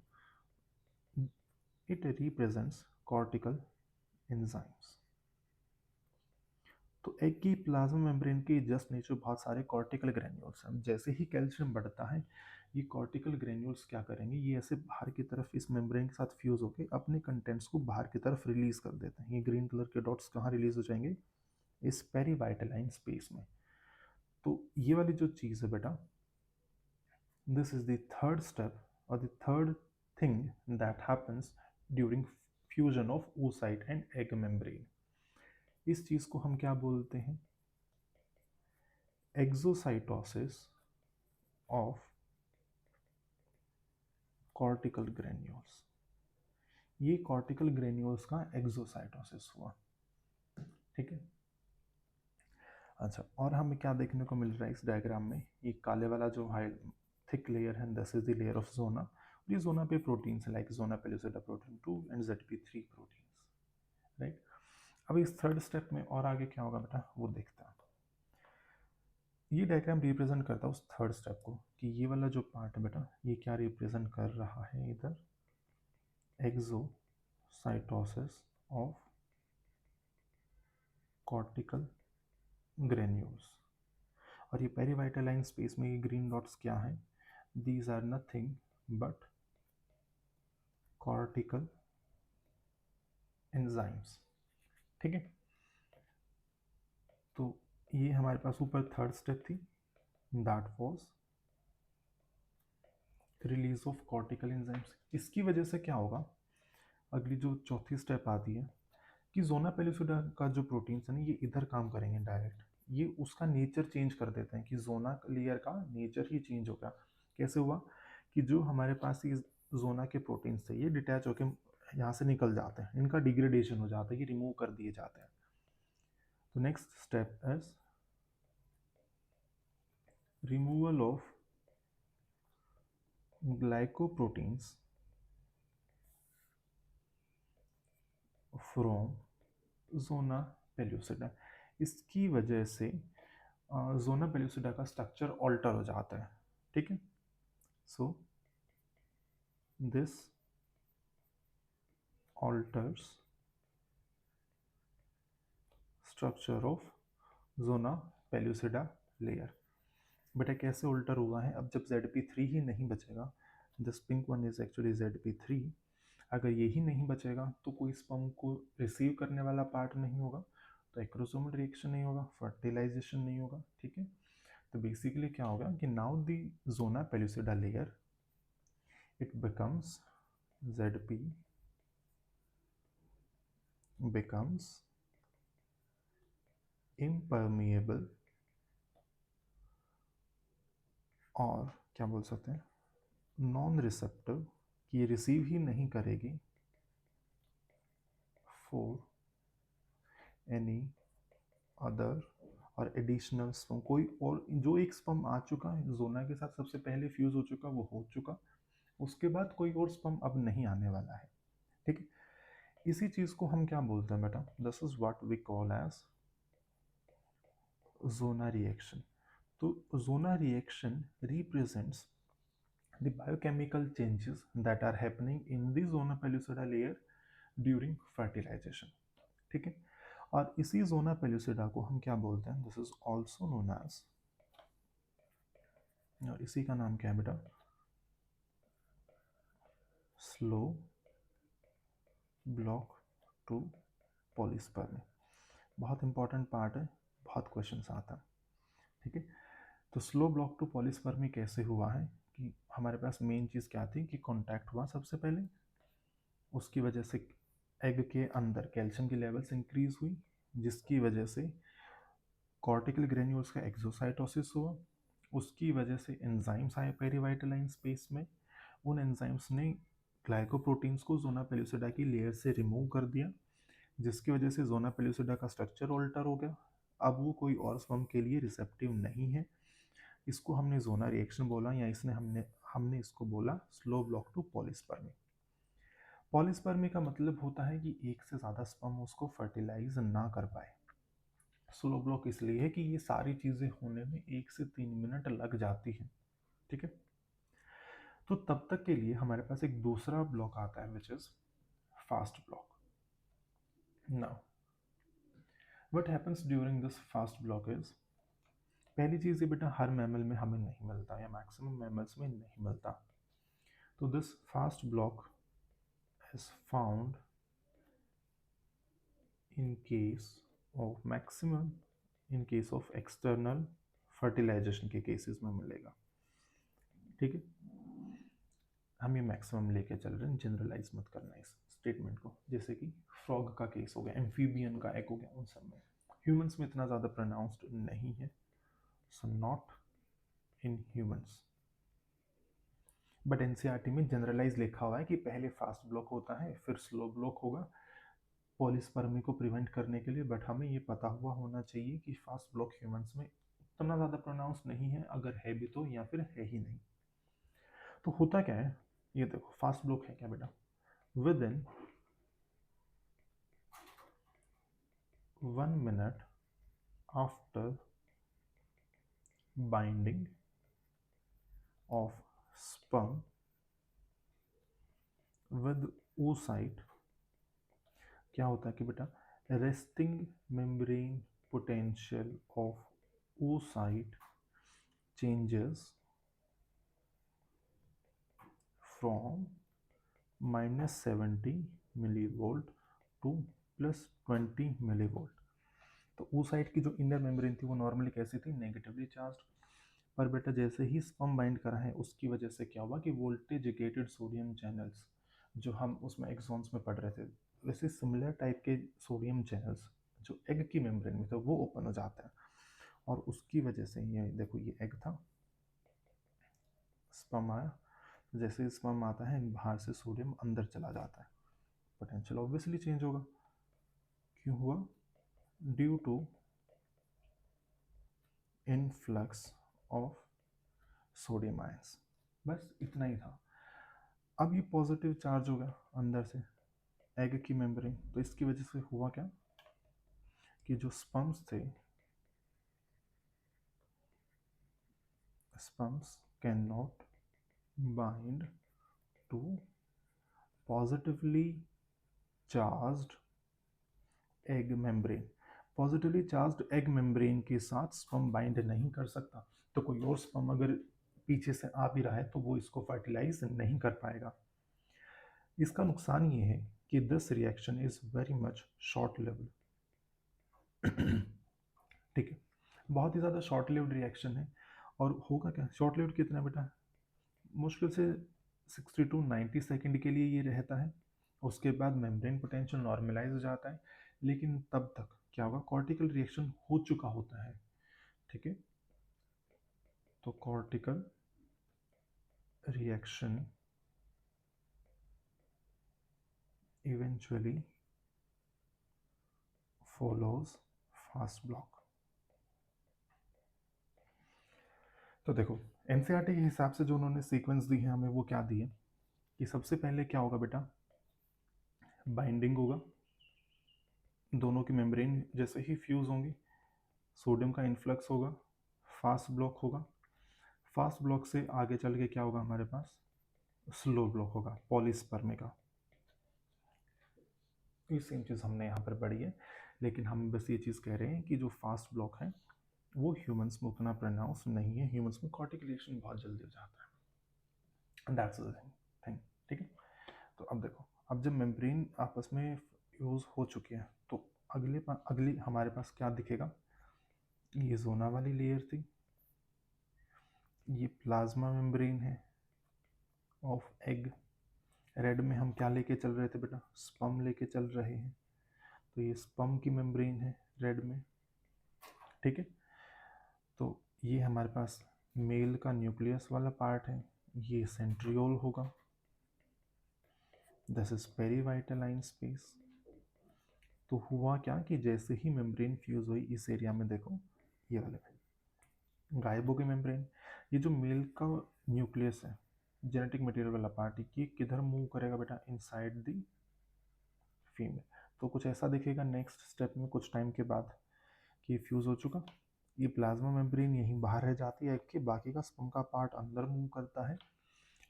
इट रिप्रेजेंट्स कॉर्टिकल एंजाइम्स। तो एग की प्लाज्मा मेम्ब्रेन के जस्ट नीचे बहुत सारे कॉर्टिकल ग्रेन्यूल्स हैं। जैसे ही कैल्शियम बढ़ता है, ये कॉर्टिकल ग्रेन्यूल्स क्या करेंगे, ये ऐसे बाहर की तरफ इस मेम्ब्रेन के साथ फ्यूज होकर अपने कंटेंट्स को बाहर की तरफ रिलीज कर देते हैं। ये ग्रीन कलर के डॉट्स कहाँ रिलीज हो जाएंगे, इस पेरीवाइटलाइन स्पेस में। तो ये वाली जो चीज़ है बेटा, this is the third step और the third thing that happens during fusion of oocyte and egg membrane. इस चीज़ को हम क्या बोलते हैं, एक्सोसाइटोसिस ऑफ कॉर्टिकल ग्रेन्यूल्स। ये कॉर्टिकल ग्रेन्यूल्स का एक्सोसाइटोसिस हुआ। ठीक है, अच्छा, और हमें क्या देखने को मिल रहा है इस डायग्राम में, ये काले वाला जो हाई थिक लेयर है, this is the layer of zona. ये जोना पे proteins like zona pellucida protein 2 and ZP3 proteins, right. अब इस थर्ड स्टेप में और आगे क्या होगा बेटा, वो देखता है। ये डायग्राम रिप्रेजेंट करता है उस थर्ड स्टेप को, कि ये वाला जो पार्ट है बेटा, ये क्या रिप्रेजेंट कर रहा है, इधर एक्सोसाइटोसिस ऑफ कॉर्टिकल ग्रेन्यूल्स। और ये पेरीवाइटलाइन स्पेस में ये ग्रीन डॉट्स क्या हैं, these are nothing but cortical enzymes. ठीक है, तो ये हमारे पास ऊपर थर्ड स्टेप थी, that was release of cortical enzymes. इसकी वजह से क्या होगा, अगली जो चौथी स्टेप आती है कि जोना पेलिसुडा का जो प्रोटीन्स है ना, ये इधर काम करेंगे डायरेक्ट, ये उसका नेचर चेंज कर देते हैं, कि जोना लेयर का नेचर ही चेंज होगा। कैसे हुआ कि जो हमारे पास ये जोना के प्रोटीन्स थे ये डिटैच होकर यहाँ से निकल जाते हैं, इनका डिग्रेडेशन हो जाता है, ये रिमूव कर दिए जाते हैं। तो next step is removal of glycoproteins from zona pellucida. इसकी वजह से जोना पेल्यूसिडा का स्ट्रक्चर ऑल्टर हो जाता है, ठीक है। So this alters structure of zona pellucida layer. बेटा कैसे उल्टर हुआ है, अब जब ZP3 ही नहीं बचेगा, this pink one is actually ZP3, अगर यही नहीं बचेगा तो कोई स्पर्म को रिसीव करने वाला पार्ट नहीं होगा, तो एक्रोसोमल रिएक्शन नहीं होगा, फर्टिलाइजेशन नहीं होगा, ठीक है। तो बेसिकली क्या होगा कि now the zona pellucida layer it becomes ZP becomes impermeable, और क्या बोल सकते हैं नॉन रिसेप्टिव, कि ये रिसीव ही नहीं करेगी फॉर एनी अदर और एडिशनल स्पर्म। कोई और जो एक स्पर्म आ चुका है जोना के साथ, सबसे पहले फ्यूज हो चुका, वो हो चुका, उसके बाद कोई और स्पर्म अब नहीं आने वाला है, ठीक है। इसी चीज को हम क्या बोलते हैं बेटा, this is what we call as zona reaction. तो zona reaction represents the biochemical changes that are happening in the zona pellucida layer during fertilization, ठीक है। और इसी जोना पेल्यूसिडा को हम क्या बोलते हैं, this is also known as, और इसी का नाम क्या है बेटा, स्लो ब्लॉक टू पॉलीस्पर्मी। बहुत इंपॉर्टेंट पार्ट है, बहुत क्वेश्चंस आता है, ठीक है। तो स्लो ब्लॉक टू पॉलीस्पर्मी कैसे हुआ है कि हमारे पास मेन चीज़ क्या थी कि कॉन्टैक्ट हुआ सबसे पहले, उसकी वजह से एग के अंदर कैल्शियम की लेवल्स इंक्रीज हुई, जिसकी वजह से कॉर्टिकल ग्रेन्यूल्स का एक्सोसाइटोसिस हुआ, उसकी वजह से एंजाइम्स आए पेरीवाइटलाइन स्पेस में, उन एंजाइम्स ने ग्लाइकोप्रोटीन्स को जोना पेल्यूसिडा की लेयर से रिमूव कर दिया, जिसकी वजह से जोना पेल्यूसिडा का स्ट्रक्चर ऑल्टर हो गया, अब वो कोई और स्पर्म के लिए रिसेप्टिव नहीं है। इसको हमने जोना रिएक्शन बोला, या इसने हमने हमने इसको बोला slow block to polyspermy. Polyspermy का मतलब होता है कि एक से ज़्यादा स्पर्म उसको फर्टिलाइज ना कर पाए। स्लो ब्लॉक इसलिए है कि ये सारी चीज़ें होने में 1 से 3 मिनट लग जाती हैं, ठीक है। तो तब तक के लिए हमारे पास एक दूसरा ब्लॉक आता है which is fast block. Now what happens during this fast block is, पहली चीज़ ये बेटा हर मैमल में हमें नहीं मिलता, या मैक्सिमम मैमल्स में नहीं मिलता। तो this fast block is found in case of maximum in case of external fertilization के केसेस में मिलेगा, ठीक है। हम ये मैक्सिमम लेके चल रहे हैं, जनरलाइज मत करना इस स्टेटमेंट को, जैसे कि फ्रॉग का केस हो गया, एम्फीबियन का एक हो गया, उन सब में। ह्यूमंस में इतना ज़्यादा प्रोनाउंस्ड नहीं है, so not in humans. But NCERT में जनरलाइज लिखा हुआ है कि पहले फास्ट ब्लॉक होता है फिर स्लो ब्लॉक होगा पॉलीस्पर्मी को प्रिवेंट करने के लिए। बट हमें ये पता हुआ होना चाहिए कि फास्ट ब्लॉक ह्यूमंस में उतना ज़्यादा प्रोनाउंस नहीं है, अगर है भी तो या फिर है ही नहीं। तो होता क्या है, ये देखो फास्ट ब्लॉक है क्या बेटा, with in 1 minute after binding of sperm with oocyte, क्या होता है कि बेटा resting membrane potential of oocyte changes from -70 millivolt to +20 millivolt। तो oocyte की जो इनर मेम्ब्रेन थी वो नॉर्मली कैसी थी, नेगेटिवली चार्ज। पर बेटा जैसे ही स्पर्म बाइंड करा है उसकी वजह से क्या हुआ कि वोल्टेज गेटेड सोडियम चैनल्स, जो हम उसमें एक्सॉन्स में पढ़ रहे थे, वैसे सिमिलर टाइप के सोडियम चैनल्स जो एग की मेम्ब्रेन में थे वो ओपन हो जाता है, और उसकी वजह से ये देखो ये एग था, स्पर्म आया, जैसे स्पर्म आता है बाहर से सोडियम अंदर चला जाता है, पोटेंशियल ऑब्वियसली चेंज होगा। क्यों हुआ? Due to influx of sodium ions. बस इतना ही था। अब ये पॉजिटिव चार्ज होगा अंदर से एग की मेम्ब्रेन, तो इसकी वजह से हुआ क्या कि जो स्पर्म्स थे, sperms can not bind to positively charged egg membrane. Positively charged egg membrane के साथ स्पर्म बाइंड नहीं कर सकता, तो कोई और स्पर्म अगर पीछे से आ भी रहा है तो वो इसको फर्टिलाइज नहीं कर पाएगा। इसका नुकसान ये है कि this reaction is very much short lived. ठीक है, बहुत ही ज़्यादा शॉर्ट लिव्ड रिएक्शन है। और होगा क्या, शॉर्ट लिव्ड कितना बेटा, मुश्किल से 60 to 90 सेकेंड के लिए ये रहता है, उसके बाद मेम्ब्रेन पोटेंशियल नॉर्मलाइज हो जाता है, लेकिन तब तक क्या होगा, कॉर्टिकल रिएक्शन हो चुका होता है। ठीक है, तो cortical reaction eventually follows fast block. तो देखो एनसीईआरटी के हिसाब से जो उन्होंने सीक्वेंस दी है हमें, वो क्या दी है कि सबसे पहले क्या होगा बेटा, बाइंडिंग होगा, दोनों की मेम्ब्रेन जैसे ही फ्यूज होंगी, सोडियम का इन्फ्लक्स होगा, फास्ट ब्लॉक होगा, फास्ट ब्लॉक से आगे चल के क्या होगा हमारे पास, स्लो ब्लॉक होगा पॉलीस्पर्मिका। ये सेम चीज़ हमने यहाँ पर पढ़ी है, लेकिन हम बस ये चीज़ कह रहे हैं कि जो फास्ट ब्लॉक है वो ह्यूमंस में उतना प्रोनाउंस नहीं है, ह्यूमंस में कॉर्टिकल रिएक्शन बहुत जल्दी हो जाता है, दैट्स द थिंग। ठीक है, तो अब देखो, अब जब मेम्ब्रेन आपस में यूज़ हो चुकी है तो अगली हमारे पास क्या दिखेगा, ये जोना वाली लेयर थी, ये प्लाज्मा मेम्ब्रेन है ऑफ एग। रेड में हम क्या लेके चल रहे थे बेटा, स्पर्म लेके चल रहे हैं, तो ये स्पर्म की मेम्ब्रेन है रेड में। ठीक है, तो ये हमारे पास मेल का न्यूक्लियस वाला पार्ट है, ये सेंट्रियोल होगा, दिस इज पेरीवाइटलाइन स्पेस। तो हुआ क्या कि जैसे ही मेम्ब्रेन फ्यूज हुई इस एरिया में, देखो ये वाले में गायब हो गई मेम्ब्रेन। ये जो मेल का न्यूक्लियस है, जेनेटिक मटेरियल वाला पार्ट, ये किधर मूव करेगा बेटा, इनसाइड द फीमेल। तो कुछ ऐसा दिखेगा नेक्स्ट स्टेप में कुछ टाइम के बाद कि फ्यूज हो चुका, ये प्लाज्मा मेम्ब्रेन यहीं बाहर रह जाती है कि बाकी का स्पर्म का पार्ट अंदर मूव करता है,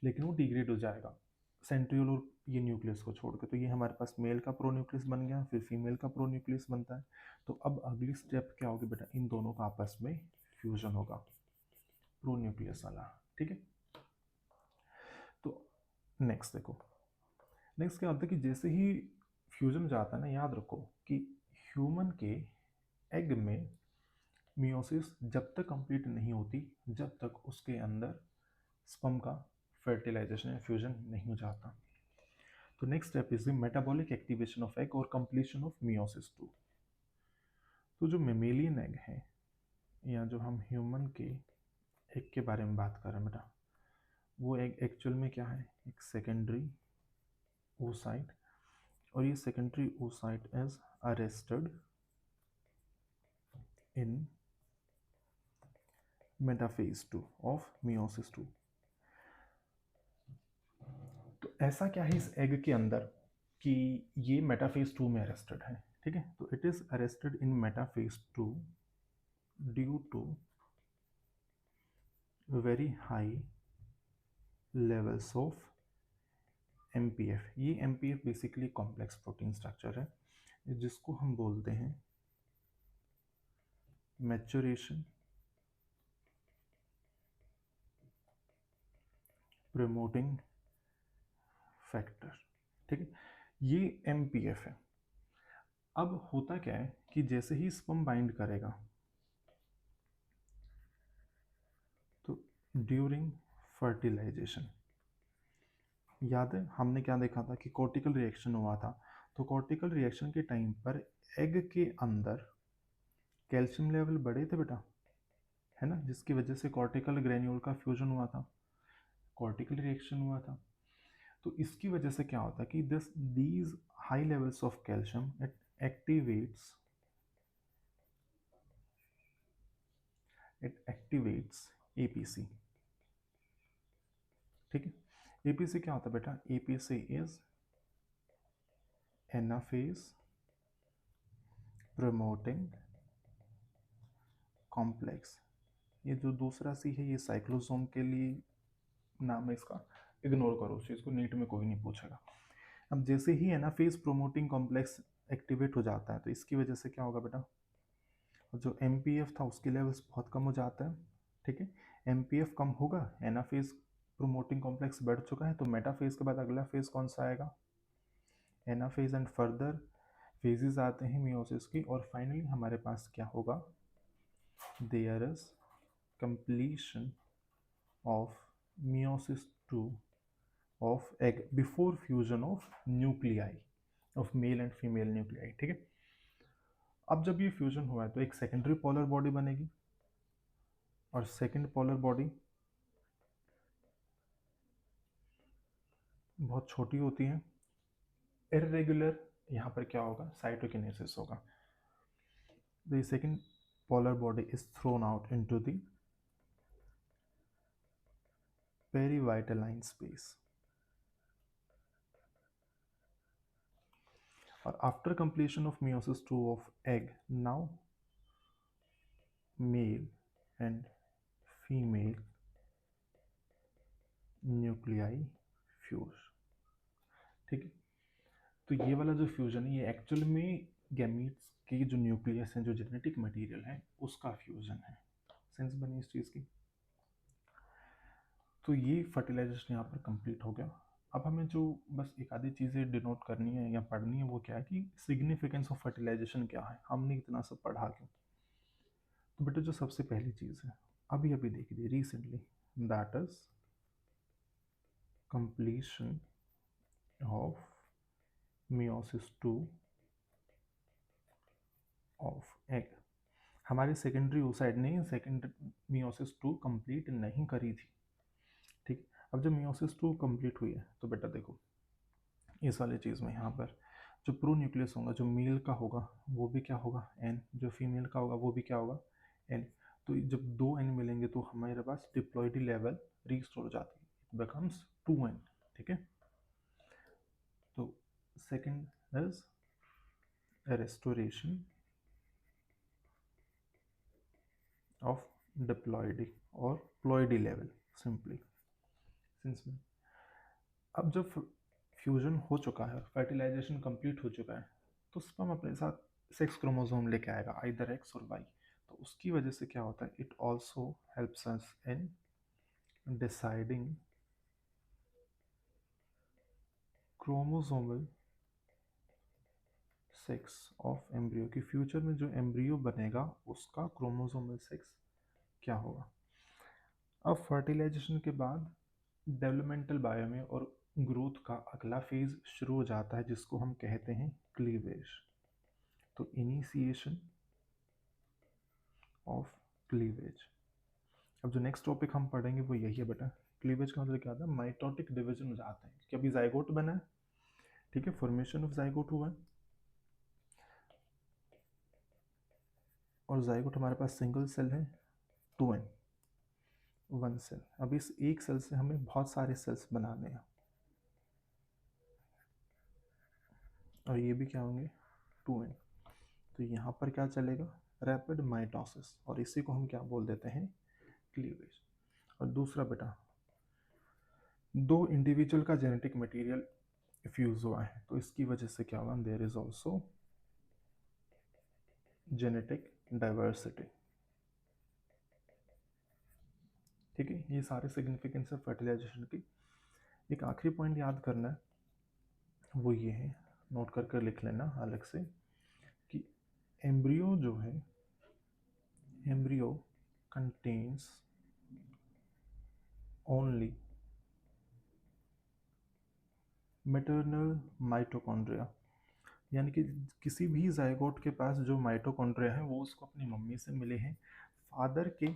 लेकिन वो डिग्रेड हो जाएगा सेंट्रियोल और ये न्यूक्लियस को छोड़ के। तो ये हमारे पास मेल का प्रोन्यूक्लियस बन गया, फिर फीमेल का प्रोन्यूक्लियस बनता है। तो अब अगली स्टेप क्या होगी बेटा, इन दोनों का आपस में फ्यूजन होगा, प्रोन्यूक्लियस वाला। ठीक है, तो नेक्स्ट देखो, नेक्स्ट क्या होता है कि जैसे ही फ्यूजन जाता है ना, याद रखो कि ह्यूमन के एग में मियोसिस जब तक कंप्लीट नहीं होती जब तक उसके अंदर स्पर्म का फर्टिलाइजेशन या फ्यूजन नहीं हो जाता। तो next step is the metabolic activation of egg और कंप्लीशन ऑफ मियोसिस 2। तो जो मेमेलियन एग है, या जो हम ह्यूमन के एग के बारे में बात कर रहे हैं बेटा, वो एग एक्चुअल में क्या है, एक सेकेंडरी oocyte, और ये secondary oocyte is arrested in metaphase 2 of meiosis 2। तो ऐसा क्या है इस एग के अंदर कि ये मेटाफेज 2 में अरेस्टेड है। ठीक है, तो it is arrested in metaphase 2 due to very high levels of MPF. ये MPF basically complex protein structure है जिसको हम बोलते हैं मैच्योरेशन प्रमोटिंग फैक्टर। ठीक है, ये एमपीएफ है। अब होता क्या है कि जैसे ही स्पर्म बाइंड करेगा तो ड्यूरिंग फर्टिलाइजेशन, याद है हमने क्या देखा था कि कॉर्टिकल रिएक्शन हुआ था, तो कॉर्टिकल रिएक्शन के टाइम पर एग के अंदर कैल्शियम लेवल बढ़े थे बेटा, है ना, जिसकी वजह से कॉर्टिकल ग्रेन्यूल का फ्यूजन हुआ था। कॉर्टिकल रिएक्शन हुआ था। तो इसकी वजह से क्या होता है कि these high levels of calcium it activates APC. ठीक है, एपीसी क्या होता है बेटा? APC is anaphase promoting complex. ये जो दूसरा सी है ये साइक्लोसोम के लिए नाम है इसका, इग्नोर करो उस चीज़ को, नीट में कोई नहीं पूछेगा। अब जैसे ही एनाफेज प्रोमोटिंग कॉम्प्लेक्स एक्टिवेट हो जाता है तो इसकी वजह से क्या होगा बेटा? जो एम था उसके लेवल्स बहुत कम हो जाता है। ठीक है, एम कम होगा, एनाफेज प्रोमोटिंग कॉम्प्लेक्स बढ़ चुका है, तो मेटाफेज के बाद अगला फेज कौन सा आएगा? एनाफेज एंड फर्दर फेजेस आते हैं मियोसिस की, और फाइनली हमारे पास क्या होगा? There is completion of meiosis 2 of egg before fusion of nuclei of male and female nuclei। ठीक है, अब जब ये फ्यूजन हुआ है तो एक सेकेंडरी पोलर बॉडी बनेगी, और सेकेंड पोलर बॉडी बहुत छोटी होती है, इरेगुलर। यहाँ पर क्या होगा? साइटोकिनेसिस होगा। The second polar body is thrown out into the perivitaline space, or after completion of meiosis 2 of egg, now male and female nuclei fuse. ठीक है, तो ये वाला जो फ्यूजन है ये एक्चुअल में गैमीट्स के जो न्यूक्लियस हैं, जो जेनेटिक मटेरियल है, उसका फ्यूजन है। सेंस बनी इस चीज़ की? तो ये फर्टिलाइजेशन यहाँ पर कंप्लीट हो गया। अब हमें जो बस एक आधी चीज़ें डिनोट करनी है या पढ़नी है वो क्या है कि सिग्निफिकेंस ऑफ फर्टिलाइजेशन क्या है, हमने इतना सब पढ़ा क्यों? तो बेटा जो सबसे पहली चीज़ है अभी अभी देखी थी recently, that is completion of meiosis 2 of egg. हमारी सेकेंडरी oocyte ने सेकेंड meiosis 2 कंप्लीट नहीं करी थी। ठीक, अब जब meiosis 2 कंप्लीट हुई है तो बेटा देखो इस वाली चीज़ में यहाँ पर जो प्रो न्यूक्लियस होगा, जो मेल का होगा वो भी क्या होगा? एन। जो फीमेल का होगा वो भी क्या होगा? एन। तो जब दो एन मिलेंगे तो हमारे पास डिप्लॉयडी लेवल रिस्टोर हो जाती है, इट बिकम्स 2n। ठीक है, तो second is restoration of diploidy और ploidy level simply। अब जब फ्यूजन हो चुका है, फर्टिलाइजेशन कंप्लीट हो चुका है, तो स्पर्म अपने साथ 6 क्रोमोसोम लेके आएगा, आइदर एक्स और वाई। तो उसकी वजह से क्या होता है? It also helps us in deciding chromosomal 6 of embryo की फ्यूचर में जो एम्ब्रियो बनेगा उसका क्रोमोसोमल 6 क्या होगा। अब फर्टिलाइजेशन के बाद डेवलपमेंटल बायो में और ग्रोथ का अगला फेज शुरू हो जाता है जिसको हम कहते हैं क्लीवेज। तो इनिशिएशन ऑफ क्लीवेज। अब जो नेक्स्ट टॉपिक हम पढ़ेंगे वो यही है बेटा, क्लीवेज का मतलब क्या होता है? माइटोटिक डिवीजन हो जाता है कि अभी जाइगोट बना है। ठीक है, फॉर्मेशन ऑफ जाइगोट हुआ है, और जाइगोट हमारे पास सिंगल सेल है, 2n, 1 सेल। अब इस एक सेल से हमें बहुत सारे सेल्स बनाने हैं, और ये भी क्या होंगे? 2n। तो यहाँ पर क्या चलेगा? रैपिड माइटोसिस, और इसी को हम क्या बोल देते हैं? क्लीवेज। और दूसरा बेटा, दो इंडिविजुअल का जेनेटिक मटेरियल फ्यूज हुआ है तो इसकी वजह से क्या होगा? There is also genetic diversity. ठीक है, ये सारे सिग्निफिकेंस है फर्टिलाइजेशन की। एक आखिरी पॉइंट याद करना है वो ये है, नोट कर कर लिख लेना अलग से, कि एम्ब्रियो जो है, embryo contains only maternal mitochondria, यानी कि किसी भी जाइगोट के पास जो माइटोकॉन्ड्रिया है वो उसको अपनी मम्मी से मिले हैं। फादर के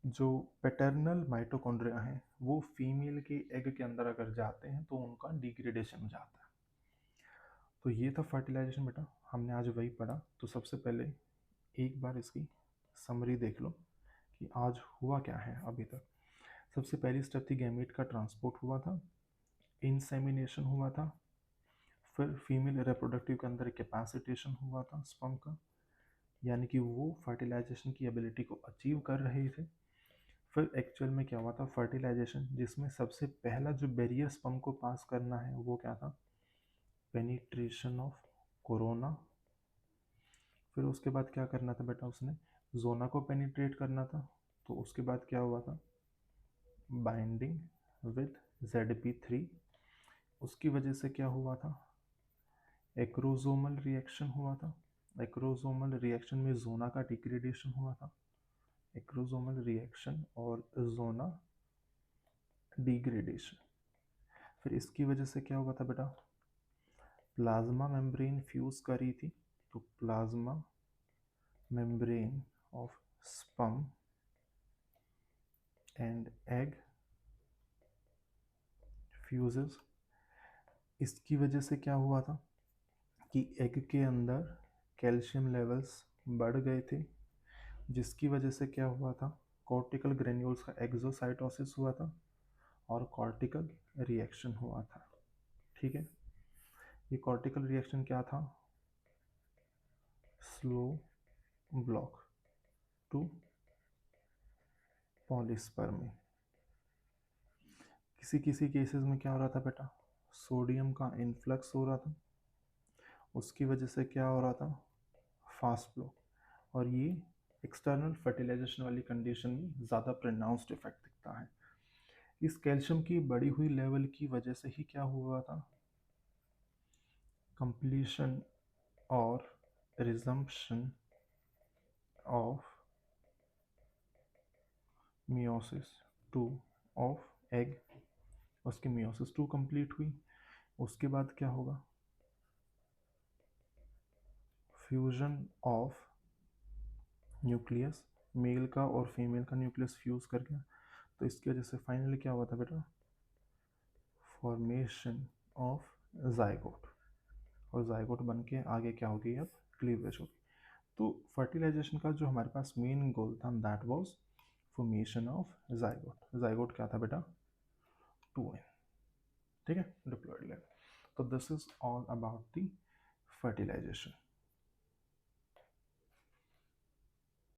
जो पैटर्नल माइटोकॉन्ड्रिया हैं वो फीमेल के एग के अंदर अगर जाते हैं तो उनका डिग्रेडेशन हो जाता है। तो ये था फर्टिलाइजेशन बेटा, हमने आज वही पढ़ा। तो सबसे पहले एक बार इसकी समरी देख लो कि आज हुआ क्या है अभी तक। सबसे पहली स्टेप थी गैमेट का ट्रांसपोर्ट हुआ था, इंसेमिनेशन हुआ था, फिर फीमेल रिप्रोडक्टिव के अंदर कैपेसिटेशन हुआ था स्पर्म का, यानी कि वो फर्टिलाइजेशन की एबिलिटी को अचीव कर रहे थे। फिर एक्चुअल में क्या हुआ था फर्टिलाइजेशन, जिसमें सबसे पहला जो बैरियर स्पर्म को पास करना है वो क्या था, पेनिट्रेशन ऑफ कोरोना। फिर उसके बाद क्या करना था बेटा, उसने जोना को पेनिट्रेट करना था। तो उसके बाद क्या हुआ था, बाइंडिंग विद ZP3। उसकी वजह से क्या हुआ था, एक्रोजोमल रिएक्शन हुआ था। एक्रोजोमल रिएक्शन में जोना का डिग्रेडेशन हुआ था। एक्रोजोमल रिएक्शन और जोना डिग्रेडेशन। फिर इसकी वजह से क्या हुआ था बेटा, प्लाज्मा मेम्ब्रेन फ्यूज करी थी। तो plasma membrane of sperm and egg fuses. इसकी वजह से क्या हुआ था कि एग के अंदर कैल्शियम लेवल्स बढ़ गए थे, जिसकी वजह से क्या हुआ था, कॉर्टिकल ग्रेन्यूल्स का एक्सोसाइटोसिस हुआ था और कॉर्टिकल रिएक्शन हुआ था। ठीक है, ये कॉर्टिकल रिएक्शन क्या था, स्लो ब्लॉक टू पॉलीस्पर्मी। किसी किसी केसेस में क्या हो रहा था बेटा, सोडियम का इन्फ्लक्स हो रहा था, उसकी वजह से क्या हो रहा था, फास्ट ब्लॉक। और ये एक्सटर्नल फर्टिलाइजेशन वाली कंडीशन में ज़्यादा प्रोनाउंस्ड इफेक्ट दिखता है। इस कैल्शियम की बढ़ी हुई लेवल की वजह से ही क्या हुआ था, कंप्लीशन और resumption of meiosis 2 of egg. उसकी मियोसिस 2 कंप्लीट हुई। उसके बाद क्या होगा, फ्यूजन ऑफ न्यूक्लियस, मेल का और फीमेल का न्यूक्लियस फ्यूज कर गया। तो इसकी वजह से फाइनली क्या हुआ था बेटा, फॉर्मेशन ऑफ जाइगोट। और जाइगोट बन के आगे क्या होगी, अब क्लीवेज होगी। तो फर्टिलाइजेशन का जो हमारे पास मेन गोल था that was formation of zygote. Zygote क्या था बेटा, 2n। ठीक है, डिप्लॉयड लेयर। तो this is all about the fertilisation.